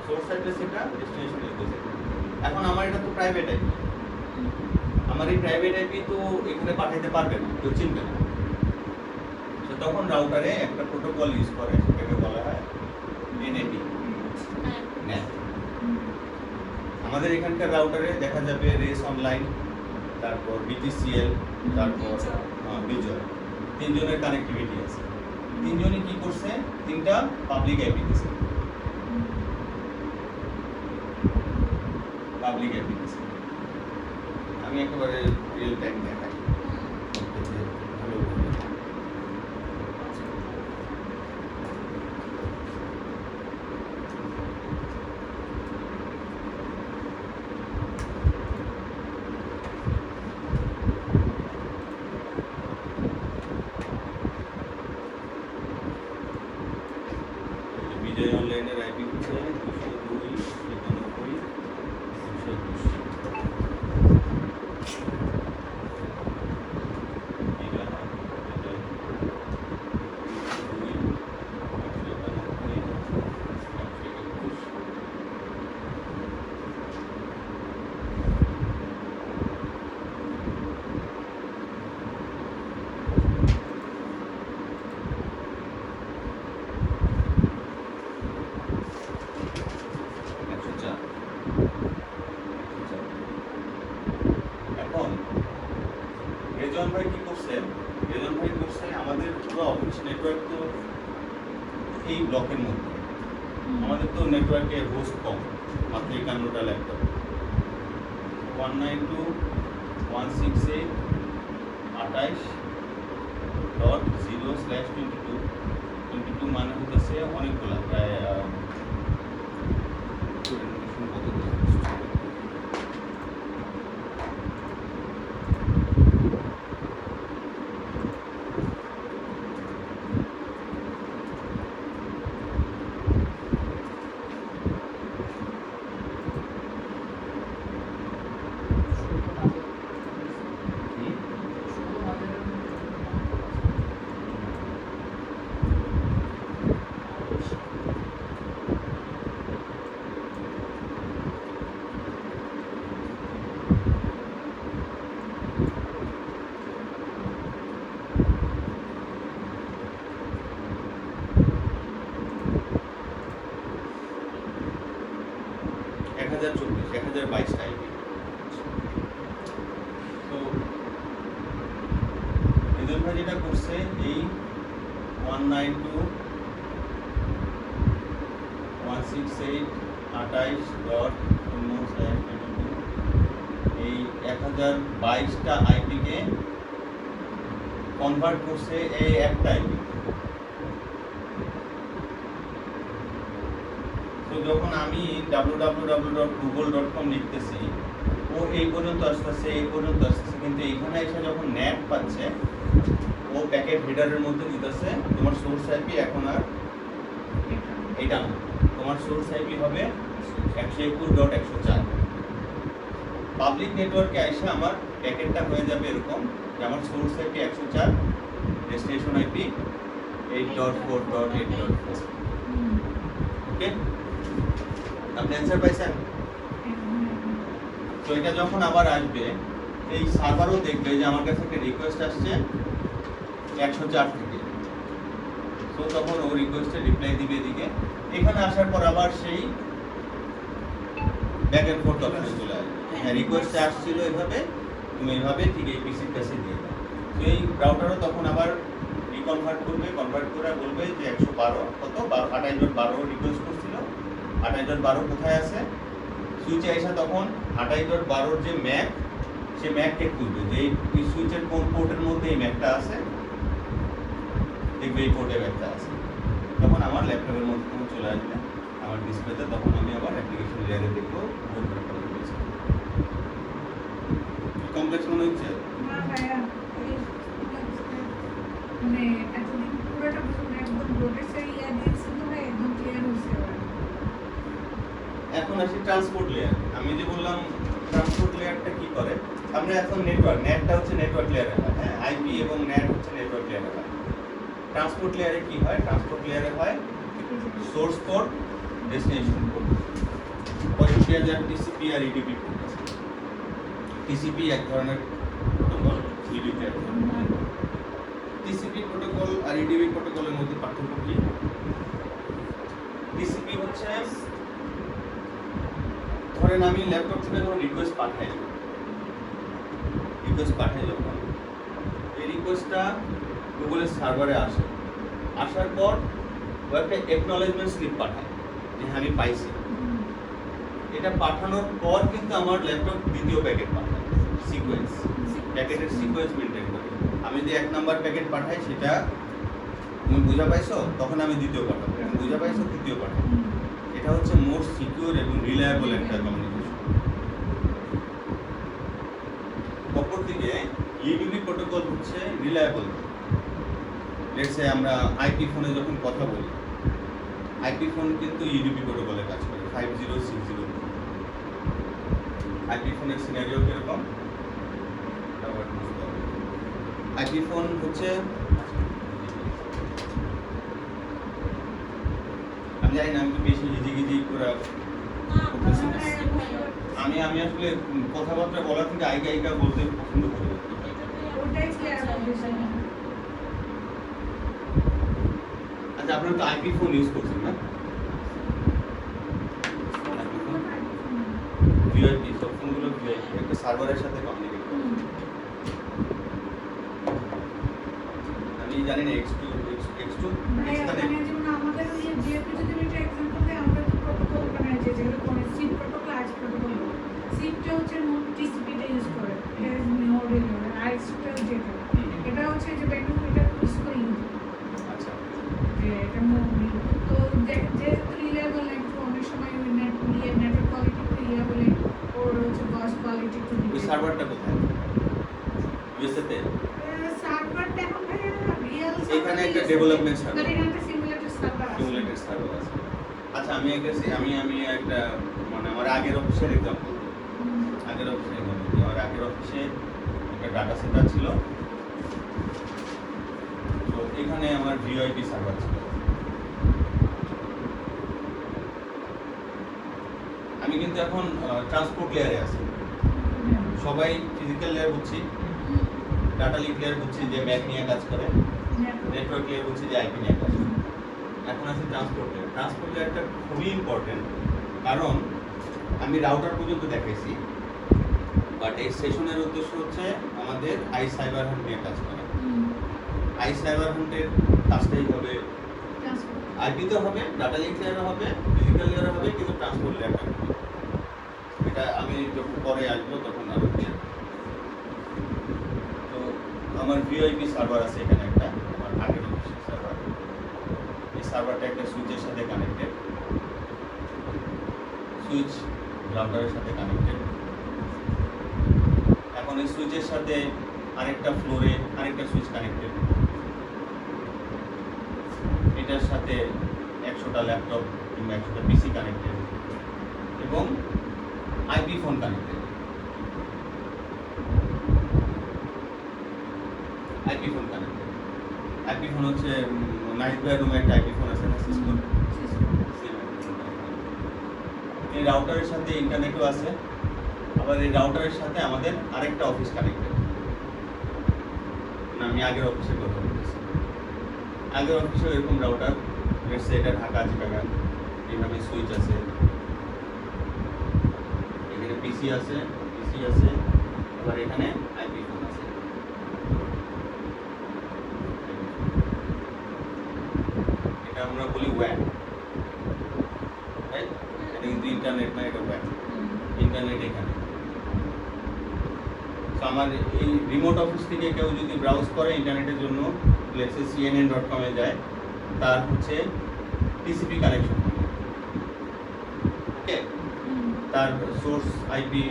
সোর্স অ্যাড্রেস এটা, ডেস্টিনেশন অ্যাড্রেস এটা। এখন আমার এটা তো প্রাইভেট আইপি, আমার এই প্রাইভেট আইপি তো এখানে পাঠাইতে পারবে না, কেউ চিনবে না। তো তখন রাউটারে একটা প্রোটোকল ইউজ করে, সেটাকে বলা হয় NAT, NAT। আমাদের এখানকার রাউটারে দেখা যাবে রেস অনলাইন, তারপর BTCL, তারপর বিজয়, তিনজনের কানেক্টিভিটি আছে। তিনজনই কি করছে? তিনটা পাবলিক আইপি দিছে। Public application. আমি একেবারে রিয়েল টাইম দেখাই ভালো করে। বিজয় অনলাইনের আইপি হচ্ছে 202 97 এখন রেজন ভাই কি করছে? রেজন ভাই করছে আমাদের পুরো অফিস নেটওয়ার্ক তো এই ব্লকের মধ্যে। আমাদের তো নেটওয়ার্কে হোস্ট কম, মাত্র 51টা ল্যাপটপ। 192.168.0/22 22 মানে হচ্ছে অনেকগুলা, প্রায় টা আইপি। তো রেজন ভাই যেটা করছে এই 192.168.0/22 এই 1022টা আইপিকে কনভার্ট করছে এই একটা আইপি। তো যখন আমি www.google.com লিখতেছি, ও এই পর্যন্ত আসতেছে, এই পর্যন্ত আসতেছে, কিন্তু এইখানে এসে যখন নেট পাচ্ছে, ও প্যাকেট হেডারের মধ্যে দিতেছে তোমার সোর্স আইপি এখন আর এটা না, তোমার সোর্স আইপি হবে 121.104। পাবলিক নেটওয়ার্কে এসে আমার প্যাকেটটা হয়ে যাবে এরকম যে আমার সোর্স আইপি 104, ডেস্টিনেশন আইপি 8.4.8.4। ওকে, আপনি অ্যান্সার পাইছেন? তো এটা যখন আবার আসবে, এই সার্ভারও দেখবে যে আমার কাছে একটা রিকোয়েস্ট আসছে 104 থেকে। তো তখন ও রিকোয়েস্টের রিপ্লাই দিবে এদিকে। এখানে আসার পর আবার সেই ব্যাক এন্ড ফোর্থ অপশনে চলে আসবে। হ্যাঁ, রিকোয়েস্ট আসছিল এভাবে, তুমি এইভাবে ঠিক এই পিসির কাছে দিয়ে দাও। তো এই রাউটারও তখন আবার রিকনভার্ট করবে, কনভার্ট করে বলবে যে 112 কত 28.12 রিকোয়েস্ট করছিল, 28.12 কোথায় আছে, সুইচে এসে তখন 28.12 যে ম্যাক, সে ম্যাককে খুঁজবে যে এই সুইচের কোন পোর্টের মধ্যে এই ম্যাকটা আছে, দেখবে এই পোর্টে ম্যাকটা আছে। তখন আমার ল্যাপটপের মধ্যে তখন চলে আসবে আমার ডিসপ্লেতে, তখন আমি আবার অ্যাপ্লিকেশন লেয়ারে দেখবো কমপ্লেক্স মনে হচ্ছে। না ভাইয়া, মানে এতদিন পুরোটা বুঝুন একদম রোডের ইয়া দিয়েছিল ভাই, একদম ক্লিয়ার হয়েছে এবার। এখন আসি ট্রান্সপোর্ট লেয়ার। আমি যে বললাম ট্রান্সপোর্ট লেয়ারটা কি করে, আমরা এখন নেটওয়ার্ক, নেটটা হচ্ছে নেটওয়ার্ক লেয়ারে হয়, হ্যাঁ, আইপি এবং নেট হচ্ছে নেটওয়ার্ক লেয়ারে হয়। ট্রান্সপোর্ট লেয়ারে কি হয়? ট্রান্সপোর্ট লেয়ারে হয় source port, destination port, 65,000 TCP আর ইডিপি পোর্ট আছে। টিসিপি এক ধরনের প্রোটোকল, ইডিপি এক ধরনের। টিসিপি প্রোটোকল আর ইডিপি প্রোটোকলের মধ্যে পার্থক্য কি? টিসিপি হচ্ছে, ধরেন আমি ল্যাপটপ থেকে যখন রিকোয়েস্ট পাঠাই যখন এই রিকোয়েস্টটা গুগলের সার্ভারে আসে, আসার পর ও একটা অ্যাকনলেজমেন্ট স্লিপ পাঠায় যে হ্যাঁ আমি পাইছি। এটা পাঠানোর পর কিন্তু আমার ল্যাপটপ দ্বিতীয় প্যাকেট পাঠায় সিকোয়েন্স, প্যাকেটের সিকোয়েন্স মেনটেন করে। আমি যে 1 নাম্বার প্যাকেট পাঠাই সেটা তুমি বুঝা পাইছো, তখন আমি দ্বিতীয় পাঠাবো, বুঝা পাইছো তৃতীয় পাঠাবো। এটা হচ্ছে মোর সিকিউর এবং রিলায়েবল একটা কমিউনিকেশন। অপরদিকে ইউডিপি প্রোটোকল হচ্ছে রিলায়েবল। লেটস সে আমরা আইপি ফোনে যখন কথা বলি, আইপি ফোন কিন্তু ইউডিপি প্রোটোকলে কাজ করে 5060। আইপি ফোনের সিনারিও কিরকম? আইপি ফোন হচ্ছে, আমি জানি না, আমি তো বেশি হিজিগিজি করে করতেছি না। আমি আসলে কথাবার্তা বলার থেকে আইকা বলতে পছন্দ করি। ওটাই ক্লিয়ার হবে। আচ্ছা, আপনারা তো আইপি ফোন ইউজ করছেন না? ভিআইপি সব ফোনগুলো ভিআইপি একটা সার্ভারের সাথে কমিউনিকেট করে। আমি জানি না X2 মানে যেমন আমাদের ওই জিএপি যদি একটা এক্সাম্পল দেই, আমরা যে প্রোটোকল বানাই যেগুলো করে সিপ প্রোটোকল, আইস প্রোটোকল, সিপটা হচ্ছে নোট টিসিপি টা ইউজ করে, এটা নোড আইসটা যেটা, এটা হচ্ছে যে ব্যাকগ্রাউন্ড এটা ইউজ করি। আচ্ছা, যে এটা তো যেহেতু রিলায়েবল একটু অনেক সময় ওই নেটওয়ার্ক কোয়ালিটি একটু ইয়ে বলে ওর হচ্ছে বাস কোয়ালিটি একটু ওই সার্ভারটা কোথায়? ইউএসএ তে? সার্ভারটা এখন ভাই রিয়েল এখানে একটা ডেভেলপমেন্ট সার্ভার, মানে এখানে একটা সিমুলেটর সার্ভার আছে। সিমুলেটেড সার্ভার আছে। আচ্ছা, আমি একটা মানে আমার আগের অফিসের এক্সাম্পল, আগের অফিসে একটা ডাটা সেন্টার ছিল। তো এখানে আমার ভিআইপি সার্ভার ছিল। আমি কিন্তু এখন ট্রান্সপোর্ট লেয়ারে আছি। সবাই ফিজিক্যাল লেয়ার বুঝছি, ডাটা লিঙ্ক লেয়ার বুঝছি যে ম্যাক নিয়ে কাজ করে, নেটওয়ার্ক লেয়ার বুঝছি যে আইপি নিয়ে কাজ করে। এখন আছে ট্রান্সপোর্ট লেয়ার। ট্রান্সপোর্ট লেয়ারটা খুবই ইম্পর্টেন্ট, কারণ আমি রাউটার পর্যন্ত দেখাইছি, বাট এই সেশনের উদ্দেশ্য হচ্ছে আমাদের আই সাইবার হান্ট নিয়ে কাজ করা। আই সাইবার হান্টের কাজটাই হবে আইপিতে হবে, ডাটা লিঙ্ক লেয়ারে হবে, ফিজিক্যাল লেয়ারে হবে, কিন্তু ট্রান্সপোর্ট লেয়ারটা হবে। এটা আমি যখন পরে আসবো তখন আরো ক্লিয়ার। তো আমার ভিআইপি সার্ভার আছে এখানে একটা, আমার আগের অফিসের সার্ভার। এই সার্ভারটা একটা সুইচের সাথে কানেক্টেড, সুইচ রাউটারের সাথে কানেক্টেড। এখন এই সুইচের সাথে আরেকটা ফ্লোরে আরেকটা সুইচ কানেক্টেড। এটার সাথে 100টা ল্যাপটপ কিংবা 100টা পিসি কানেক্টেড এবং IP phone connected. IP phone connected. IP phone হচ্ছে নাইট বেডরুমে একটা আইপি ফোন আছে না, সিস্টেম। এই রাউটারের সাথে ইন্টারনেটও আছে, আবার এই রাউটারের সাথে আমাদের আরেকটা অফিস কানেক্টেড। না, আমি আগের অফিসে কথা বলতেছি। আগের অফিসে এরকম রাউটার, এটা ঢাকা চিটাগাং, এইভাবে সুইচ আছে, এখানে পিসি আছে, আবার এখানে আইপি ফোন আছে। এটা আমরা বলি ওয়্যান, রাইট? এটা কিন্তু ইন্টারনেট না, এটা ওয়্যান। ইন্টারনেট এখানে। তো আমার এই রিমোট অফিস থেকে কেউ যদি ব্রাউজ করে ইন্টারনেটের জন্য, লেটস সে cnn.com এ যায়, তার হচ্ছে টিসিপি কানেকশন, ওকে? তার সোর্স আইপি,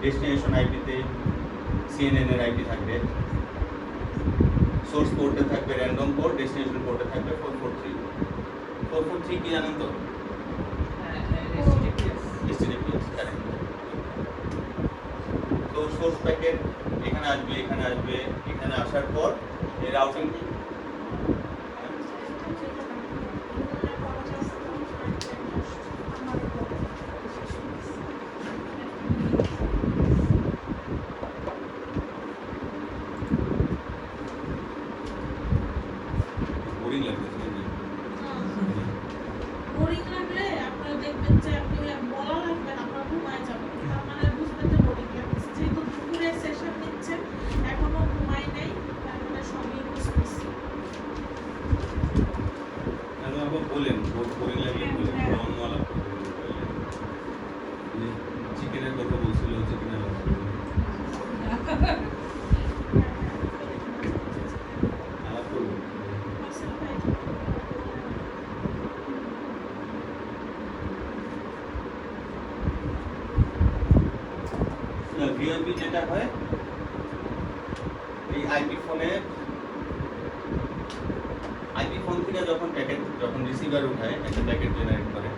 ডেস্টিনেশন আইপিতে সিএনএন এর আইপি থাকবে, সোর্স পোর্টে থাকবে র্যান্ডম পোর্ট, ডেস্টিনেশন পোর্টে থাকবে 443। 443 কি জানেন তো? HTTPS, correct. তো সোর্স প্যাকেট এখানে আসবে, এখানে আসার পর এই রাউটিং বোরিং লাগতেছে। বোরিং লাগলে আপনারা দেখবেন যে আপনি বলা লাগবে না, আপনারা ঘুমায় যাবেন, তার মানে বুঝবেন যে বোরিং লাগছে। যেহেতু দুপুরে সেশন নিচ্ছেন, এখনো ঘুমাই নাই, তার মানে সবই বুঝতেছি। বলেন বোরিং লাগলে বলেন, ভিওআইপি যেটা হয় এই আইপি ফোন থেকে যখন প্যাকেট যখন রিসিভার উঠায় একটা প্যাকেট জেনারেট করে,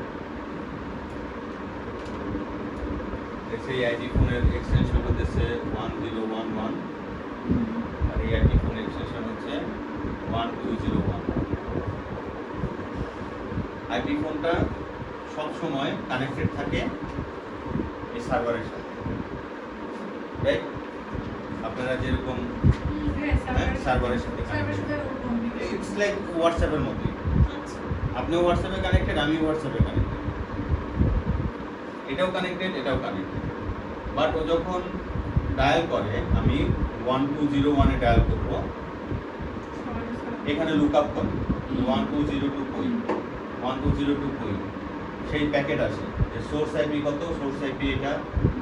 সেই আইপি ফোনের এক্সটেনশন হচ্ছে 1011 আর এই আইপি ফোনের এক্সটেনশন হচ্ছে 1201। আইপি ফোনটা সব সময় কানেক্টেড থাকে এই সার্ভারের সাথে, রাইট? আপনারা যেরকম সার্ভারের সাথে ইটস লাইক হোয়াটসঅ্যাপের মতোই, আচ্ছা আপনিও হোয়াটসঅ্যাপে কানেক্টেড, আমিও হোয়াটসঅ্যাপে কানেক্টেড, এটাও কানেক্টেড, এটাও কানেক্টেড। বাট ও যখন ডায়াল করে, আমি 1201-এ ডায়াল করব, এখানে লুক আপ করে 1202 কই, 1202 কই, সেই প্যাকেট আসে যে সোর্স আইপি কত, সোর্স আইপি এটা,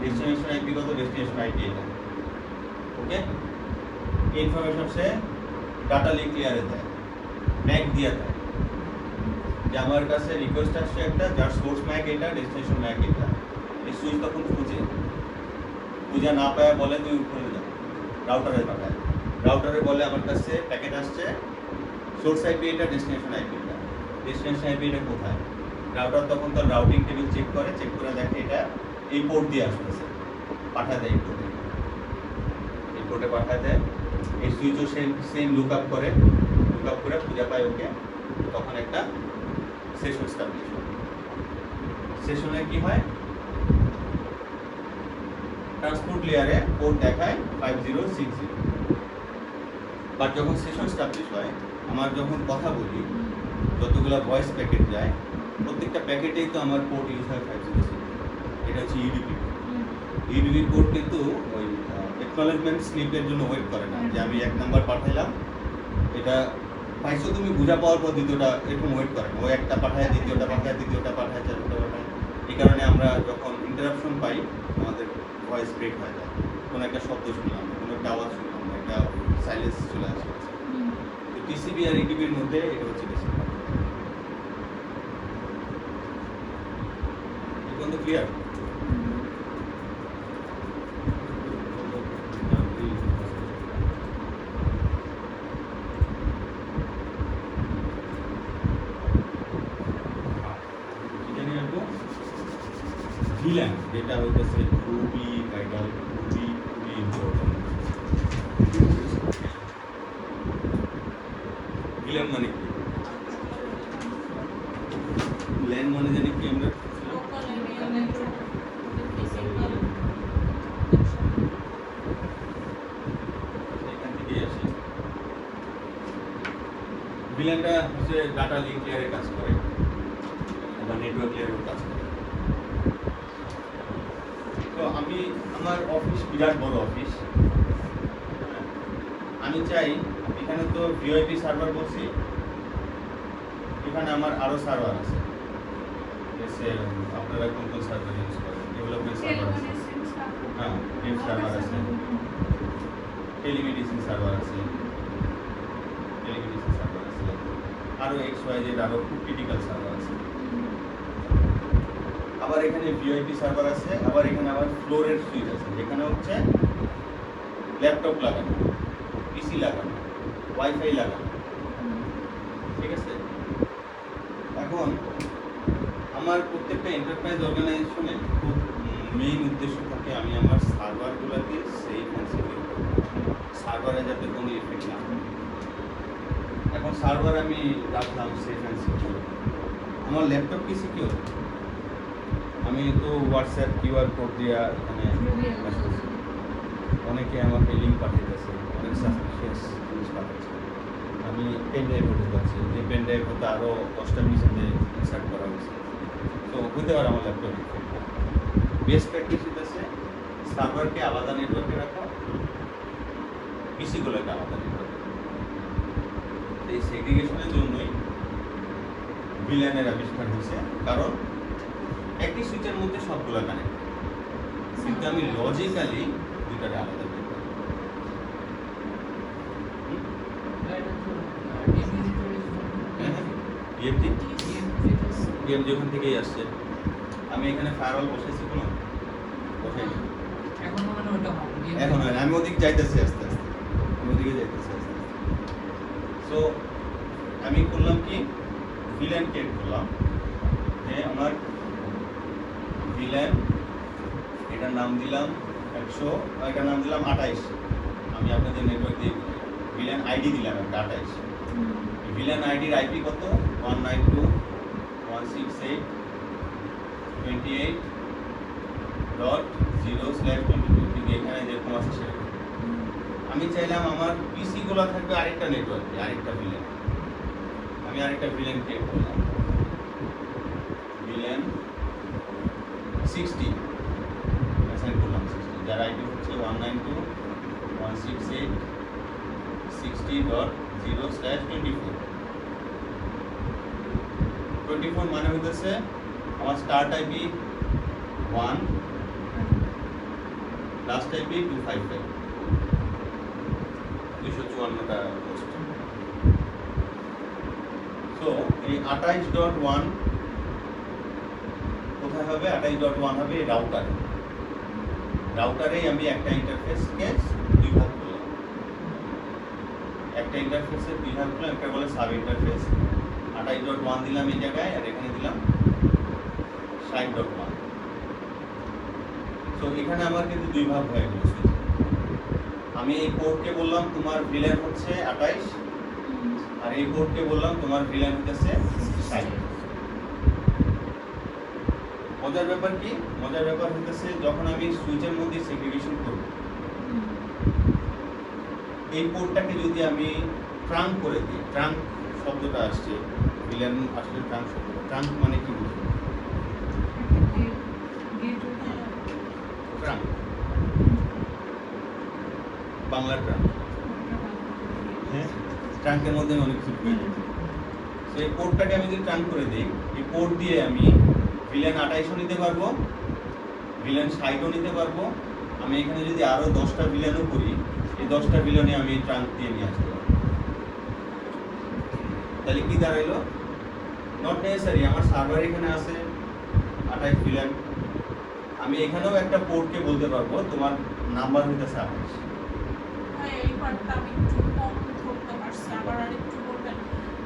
ডেস্টিনেশন আইপি কত, ডেস্টিনেশন আইপি এটা, ওকে? ইনফরমেশন সে ডাটা লিঙ্ক লেয়ারে দেয়, ম্যাক দিয়ে দেয় যে আমার কাছে রিকোয়েস্ট আসছে একটা, যার সোর্স ম্যাক এটা, ডেস্টিনেশন ম্যাক এটা। এই সুইচ তখন খুঁজে না পায় বলে তুই উপরে যা, রাউটারে পাঠায়, রাউটারে বলে আমার কাছে প্যাকেট আসছে, সোর্স আইপি এটা, ডেস্টিনেশন আইপি এটা, ডেস্টিনেশন আইপি এটা কোথায়? রাউটার তখন তার রাউটিং টেবিল চেক করে দেখে এটা এই পোর্ট দিয়ে আসতেছে, পাঠায় দেয় এই পোর্টে পাঠায় দেয়। এই সুইচও সেম লুক আপ করে খুঁজে পায় ওকে, তখন একটা সেশন স্টাবলিশ হয়। সেশনে কি হয়, ট্রান্সপোর্ট লেয়ারে পোর্ট দেখায় 5060, বাট যখন সেশন স্টাবলিশ হয়, আমার যখন কথা বলি, যতগুলো ভয়েস প্যাকেট যায়, প্রত্যেকটা প্যাকেটেই তো আমার পোর্ট ইউজ হয় 506। এটা হচ্ছে ইউডিপি। ইউডিপি পোর্ট কিন্তু ওই অ্যাকনলেজমেন্ট স্লিপের জন্য ওয়েট করে না, যে আমি 1 নাম্বার পাঠাইলাম, এটা পাইছো তুমি, বুঝা পাওয়ার পর দ্বিতীয়টা এরকম ওয়েট করে না, ও একটা পাঠায়, দ্বিতীয়টা পাঠায়, চারটা পাঠায়। এই কারণে আমরা যখন ইন্টারাপশন পাই, আমাদের ভয়েস ব্রেক হয়ে যায়, কোনো একটা শব্দ শুনলাম, কোনো একটা আওয়াজ শুনলাম, একটা সাইলেন্স চলে আসে। তো টিসিবি আর ইডিপির মধ্যে এটা হচ্ছে বেশি। এখন তো ক্লিয়ার? ভিল্যান, যেটা হইতেছে খুবই ভাইটাল, খুবই ইম্পর্টেন্ট। ভিল্যান মানে কি? ল্যান মানে জানি কি আমরা লোকাল এরিয়া নেটওয়ার্ক ফিজিক্যাল এখান থেকেই আসে। ভিল্যানটা হচ্ছে ডাটা লিঙ্ক লেয়ারে কাজ করে, আবার নেটওয়ার্ক লেয়ারেও কাজ করে। তো আমার অফিস বিরাট বড় অফিস, আমি চাই এখানে তো ভিওআইপি সার্ভার বলছি, এখানে আমার আরো সার্ভার আছে। আপনারা কোন সার্ভার ইউজ করেন? ডেভেলপমেন্ট সার্ভার আছে, হ্যাঁ, ওয়েব সার্ভার আছে, টেলিমেডিসিন সার্ভার আছে, আরো XYZ আরো খুব ক্রিটিক্যাল সার্ভার আছে। আবার এখানে ভিওআইপি সার্ভার আছে, আবার এখানে আবার ফ্লোরের সুইচ আছে, যেখানে হচ্ছে ল্যাপটপ লাগানো, পিসি লাগানো, ওয়াইফাই লাগানো, ঠিক আছে? এখন আমার প্রত্যেকটা এন্টারপ্রাইজ অর্গানাইজেশনে খুব মেইন উদ্দেশ্য থাকে আমি আমার সার্ভারগুলোকে সেফ অ্যান্ড সিকিউর করব, সার্ভারে যাতে কোনো ইফেক্ট না হয়। এখন সার্ভার আমি রাখলাম সেফ অ্যান্ড সিকিউর, আমার ল্যাপটপ কি সিকিউর? আমি তো হোয়াটসঅ্যাপ কিউআর কোড দিয়া এখানে অনেকে আমাকে লিঙ্ক পাঠিয়েছে, অনেক সাসপিশিয়াস জিনিস পাঠাচ্ছে। আমি পেন ড্রাইভ হতে পারছি, যে পেন ড্রাইভ হতে আরও 10টা মিশনে ইনসার্ট করা হয়েছে, তো হতে পারে আমার ল্যাপটপ। বেস্ট প্র্যাকটিস হচ্ছে সার্ভারকে আলাদা নেটওয়ার্কে রাখা, পিসিগুলোকে আলাদা নেটওয়ার্কে। এই সেগ্রিগেশনের জন্যই ভিল্যানের আবিষ্কার হয়েছে, কারণ একই সুইচের মধ্যে সবগুলো কানেক্ট, কিন্তু আমি লজিক্যালি দুটারে আলাদা করব। ডিএমজি ওখান থেকেই আসছে। আমি এখানে ফায়ারওয়াল বসাইছি, কোনো বসাইনি, এখন মনে হয় ওটা হবে এখন হয় না, আমি ওদিকে যাইতেছি আস্তে আস্তে, আমি ওদিকে যাইতেছি আস্তে আস্তে। সো আমি করলাম কি, ভিলেন ক্রিয়েট করলাম, যে আমার ভিলেন, এটার নাম দিলাম 100, এটার নাম দিলাম 28। আমি আপনাদের নেটওয়ার্ক দিয়ে ভিলেন আইডি দিলাম একটা 28। ভিলেন আইডির আইপি কত, 192.168.0/22, ঠিক এখানে যেরকম আছে সেরকম। আমি চাইলাম আমার পিসি গুলো থাকবে আরেকটা নেটওয়ার্কে, আরেকটা ভিলেন। আমি আরেকটা ভিলেন ক্রিয়েট করলাম, ভিলেন 60 অ্যাসাইন করলাম 60, যার আইপি হচ্ছে 192.168.60.0/24। 24 মানে হইতেছে আমার স্টার্ট আইপি 1, লাস্ট আইপি 255, 254টা পোস্ট। সো এই 28.1 কোথায় হবে, 28.1 হবে রাউটার। রাউটারেই আমি একটা ইন্টারফেসকে দুই ভাগ করলাম, একটা ইন্টারফেসের দুই ভাগ করলাম, একটা বলে সাব ইন্টারফেস। 28.1 দিলাম এই জায়গায়, আর এখানে দিলাম 60.1। তো এখানে আমার কিন্তু দুই ভাগ হয়ে গেল। আমি এই কোডকে বললাম তোমার ভিলেন হচ্ছে 28, আর এই কোডকে বললাম তোমার ভিলেন হচ্ছে 60। মজার ব্যাপার কি, মজার ব্যাপার হচ্ছে যখন আমি সুইচের মধ্যে সেগ্রিগেশন করব, এই পোর্টটাকে যদি আমি ট্রাঙ্ক করে দিই, ট্রাঙ্ক শব্দটা আসছে, ভিলেন আসলে ট্রাঙ্ক শব্দ, ট্রাঙ্ক মানে কি বুঝি, ট্রাঙ্ক, বাংলা ট্রাঙ্ক, হ্যাঁ, ট্রাঙ্কের মধ্যে অনেক কিছু পেয়ে যাবে। তো এই পোর্টটাকে আমি যদি ট্রাঙ্ক করে দিই, এই পোর্ট দিয়ে আমি ভিলেন 28ও নিতে পারবো, ভিলেন 60ও নিতে পারবো। আমি এখানে যদি আরো 10টা ভিলেনও করি, এই 10টা ভিলেনে আমি ট্রাঙ্ক দিয়ে নিয়ে আসতে পারবো। তাহলে কি দাঁড়াইলো, নট নেসেসারি আমার সার্ভার এখানে আছে 28 ভিলেন, আমি এখানেও একটা পোর্টকে বলতে পারবো তোমার নাম্বার হইতেছে 28। হ্যাঁ, এই পার্টটা আমি একটু কম ধরতে পারছি। আবার আরেকটু বলবেন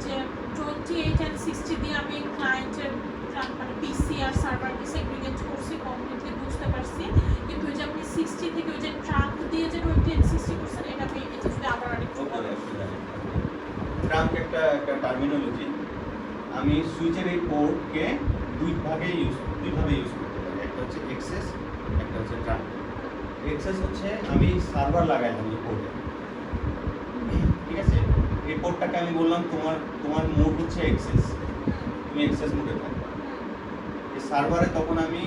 যে 28 and 60 দিয়ে আমি ক্লায়েন্টের মানে পিসি আর সার্ভারকে সেগ্রিগেট করছি, কমপ্লিটলি বুঝতে পারছি। কিন্তু ওই যে আপনি 60 থেকে ওই যে ট্রাঙ্ক দিয়ে যে 20 and 60 করছেন, এটা আমি এটা যদি আবার আরেকটু বলেন। ট্রাঙ্ক একটা টার্মিনোলজি। আমি সুইচের এই পোর্টকে দুই ভাবে ইউজ করতে পারি, একটা হচ্ছে এক্সেস, একটা হচ্ছে ট্রাঙ্ক। এক্সেস হচ্ছে আমি সার্ভার লাগাইলাম এই পোর্টে, ঠিক আছে, এই পোর্টটাকে আমি বললাম তোমার মোড হচ্ছে এক্সেস, তুমি এক্সেস মোডে থাকবে। এই সার্ভারে তখন আমি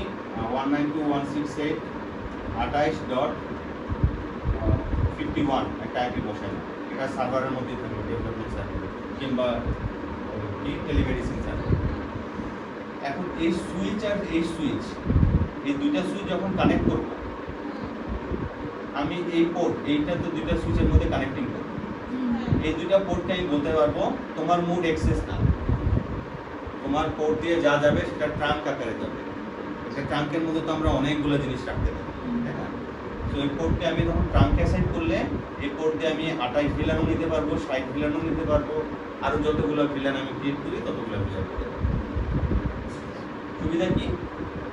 192.168.28.51 একটা আইপি বসাইলাম, এটা সার্ভারের মধ্যেই থাকবে, ডেভেলপমেন্ট সার্ভার কিংবা কি টেলিমেডিসিন সার্ভার। এখন এই সুইচ আর এই সুইচ, এই দুইটা সুইচ যখন কানেক্ট করব, আমি এই পোর্ট, এইটা তো দুইটা সুইচের মধ্যে কানেক্টিং করব, এই দুইটা পোর্টকে আমি বলতে পারবো তোমার মোড অ্যাক্সেস না, তোমার পোর্ট দিয়ে যা যাবে সেটা ট্রাঙ্ক আকারে যাবে। একটা ট্রাঙ্কের মধ্যে তো আমরা অনেকগুলো জিনিস রাখতে পারি, তাই না? তো এই পোর্টকে আমি যখন ট্রাঙ্ক অ্যাসাইন করলে, এই পোর্ট দিয়ে আমি 28 ভিলেনও নিতে পারবো, 60 ভিলেনও নিতে পারবো, আরো যতগুলো ভিলেন আমি ক্রিয়েট করি ততগুলো ভিলেন নিতে পারবো। সুবিধা কি?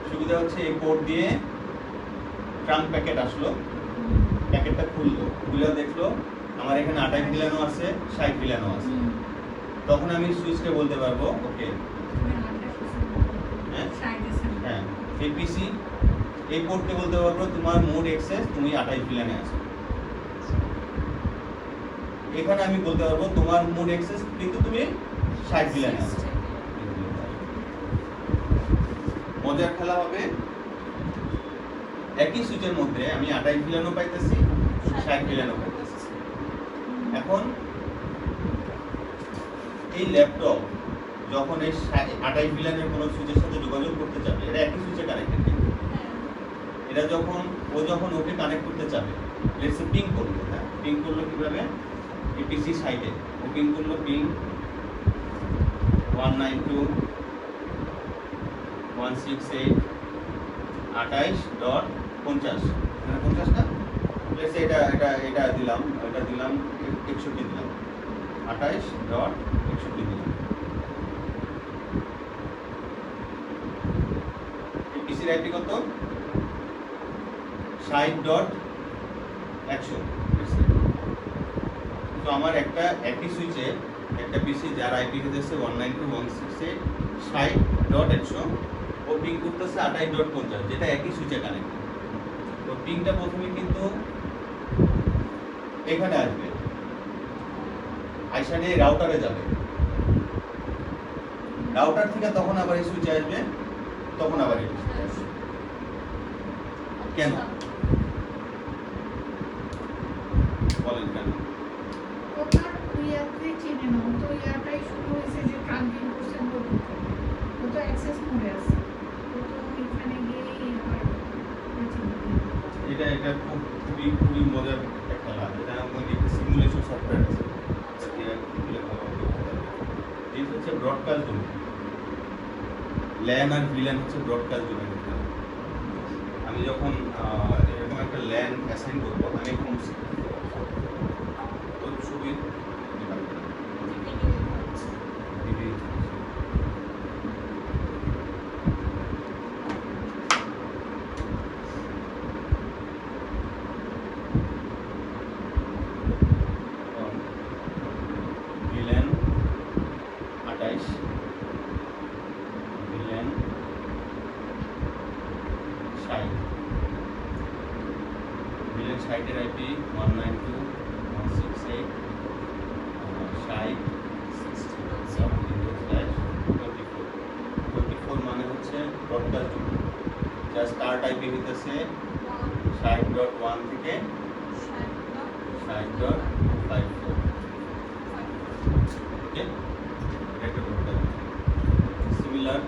সুবিধা হচ্ছে এই পোর্ট দিয়ে ট্রাঙ্ক প্যাকেট আসলো, প্যাকেটটা খুললো, খুলে দেখলো আমার এখানে 28 ভিলেনও আছে, 60 ভিলেনও আছে। তখন আমি সুইচকে বলতে পারবো ওকে, হ্যাঁ, এপিসি, এই পোর্টকে বলতে পারবো তোমার মোড অ্যাক্সেস, তুমি 28 ভিলেনে আছো। এখানে আমি বলতে পারবো তোমার মোড অ্যাক্সেস কিন্তু তুমি 60 ভিলেনে আছো। মজার খেলা হবে, একই সুইচের মধ্যে আমি 28 ভিলেনও পাইতেছি, 60 ভিলেনও পাইতেছি। এখন এই ল্যাপটপ যখন এই 28 ভিলেনের কোনো সুইচের সাথে যোগাযোগ করতে চাবে, এটা একই সুইচে কানেক্টেড, এটা যখন ওকে কানেক্ট করতে চাবে, লেটস সে পিং করলো, হ্যাঁ, পিং করলো কিভাবে, এপিসি সাইটে ও পিং করলো, পিং 192.168.28.50, মানে 50 না লেটস সে এটা দিলাম 61 দিলাম 28.61 দিলাম। এই পিসির আইপি কত 60.100। তো আমার একটা একই সুইচে একটা পিসি যার আইপি হতেছে 192.168.60.100 ও পিং করতেছে 28.50 যেটা একই সুইচে কানেক্ট। তো পিংটা প্রথমে কিন্তু এখানে আসবে, আইসা নিয়ে রাউটারে যাবে, রাউটার থেকে তখন আবার এই সুইচে আসবে, তখন আবার এই সুইচে আসবে। কেন বলেন কেন? ওটার ইয়াতে চিনে না, ও তো ইয়াটাই শুরু হয়েছে যে ট্রাঙ্কিং করছেন বলতে, ও তো অ্যাক্সেস মোডে আছে, ও তো এখানে গিয়েই আবার এটা খুবই মজার একটা লাভ। এটা আমাদের একটা সিমুলেশন সফটওয়্যার আছে, এই হচ্ছে ব্রডকাস্ট ডোমেন। ল্যান আর ভিল্যান হচ্ছে ব্রডকাস্ট ডোমেন। আমি যখন এরকম একটা ল্যান অ্যাসাইন করবো, আমি এখন ছবি ভিলেন 28 ভিলেন 60 ভিলেন 60 এর আইপি 192.168.60.24 মানে হচ্ছে ব্রডকাস্ট ডোমেন। যা স্টার্ট আইপি হইতেছে 60.1 থেকে 60.54। ওকে, এটা ব্রডকাস্ট সিমিলার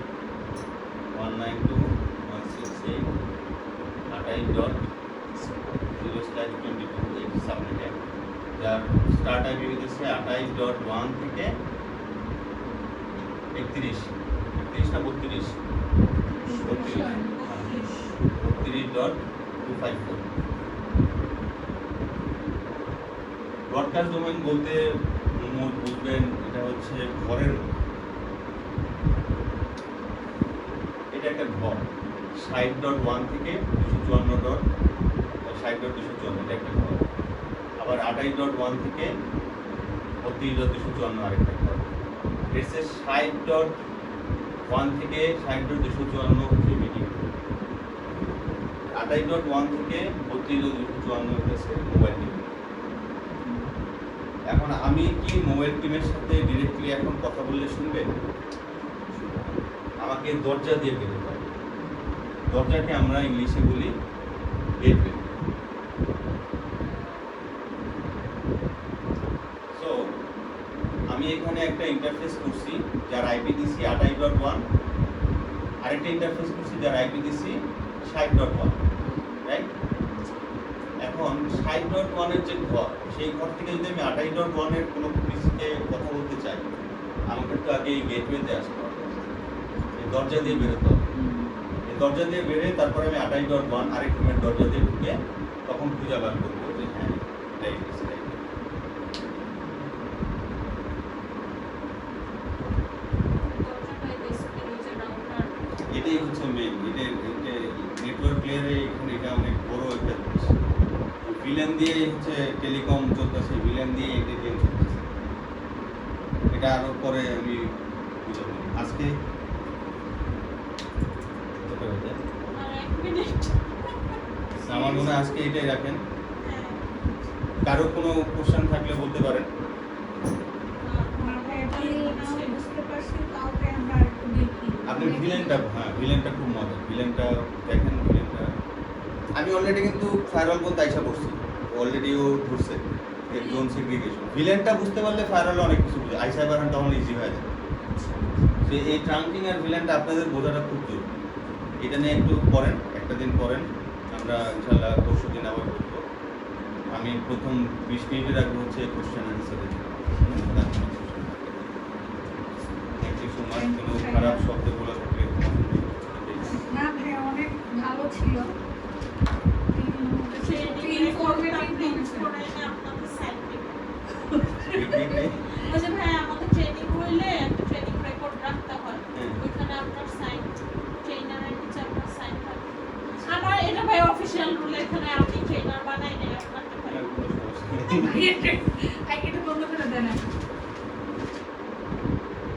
192.168.28.0/22 সাবনেট, যার স্টার্ট আইপি হইতেছে 28.1 থেকে 31 না 32 32.254। ব্রডকাস্ট ডোমেন বলতে বুঝবেন এটা হচ্ছে ঘরের মতো। এটা একটা ঘর 60.1 থেকে 254.60.254 এটা একটা ঘর। আবার 28.1 থেকে 32.254 আরেকটা ঘর। এসে 60.1 থেকে 60.254 হচ্ছে মিটিং। 28.1 থেকে 32.254 হচ্ছে মোবাইল টিম। এখন আমি কি মোবাইল টিমের সাথে ডিরেক্টলি এখন কথা বললে শুনবেন? আমাকে দরজা দিয়ে বেরোতে হবে। দরজাকে আমরা ইংলিশে বলি গেটওয়ে। সো আমি এখানে একটা ইন্টারফেস করছি যার আইপি দিছি 28.1, আরেকটা ইন্টারফেস করছি যার আইপি দিছি 60.1, রাইট? এখন 60.1 এর যে ঘর, সেই ঘর থেকে যদি আমি 28.1 এর কোনো পিসিতে কথা বলতে চাই, আমাকে তো আগে এই গেটওয়েতে আসতে হবে, এই দরজা দিয়ে বেরোতে হবে। এই দরজা দিয়ে বেরিয়ে তারপরে আমি 28.1 আরেক রুমের দরজা দিয়ে ঢুকে তখন খুঁজে বার করবো যে হ্যাঁ এটাই এটাই হচ্ছে মেইন। নেটওয়ার্ক লেয়ারে এখানে এটা অনেক বড় একটা জিনিস। ভিলেন দিয়ে হচ্ছে টেলিকম চলতেছে, ভিলেন দিয়ে এটিএম চলতেছে। এটা আরো পরে আমি বুঝাবো। আজকে আমার মনে হয় আজকে এটাই রাখেন। কারো কোনো কোশ্চেন থাকলে বলতে পারেন। বুঝতে পারছি, কাউকে আমরা একটু দেখি। আপনি ভিলেনটা খুব মজা। ভিলেনটা দেখেন, ভিলেনটা আমি অলরেডি কিন্তু ফায়ারওয়াল বলতে আইসা পড়ছি, অলরেডি ও ধরছে এর জোন সেগ্রিগেশন। ভিলেনটা বুঝতে পারলে ফায়ারওয়াল অনেক কিছু বুঝে, আইসা বারান তখন ইজি হয়ে যায়। তো এই ট্রাঙ্কিং আর ভিলেনটা আপনাদের বোঝাটা খুব জরুরি। এটা নিয়ে একটু পড়েন, একটা দিন পড়েন, আমরা ইনশাল্লাহ পরশু দিন আবার করবো। আমি প্রথম 20 মিনিটের আগে হচ্ছে কোশ্চেন অ্যান্সার দিই। কোনো খারাপ শব্দ বলা থাকলে না ভাই, অনেক ভালো ছিল, ইনফরমেটিভ এটা বন্ধ করে দেন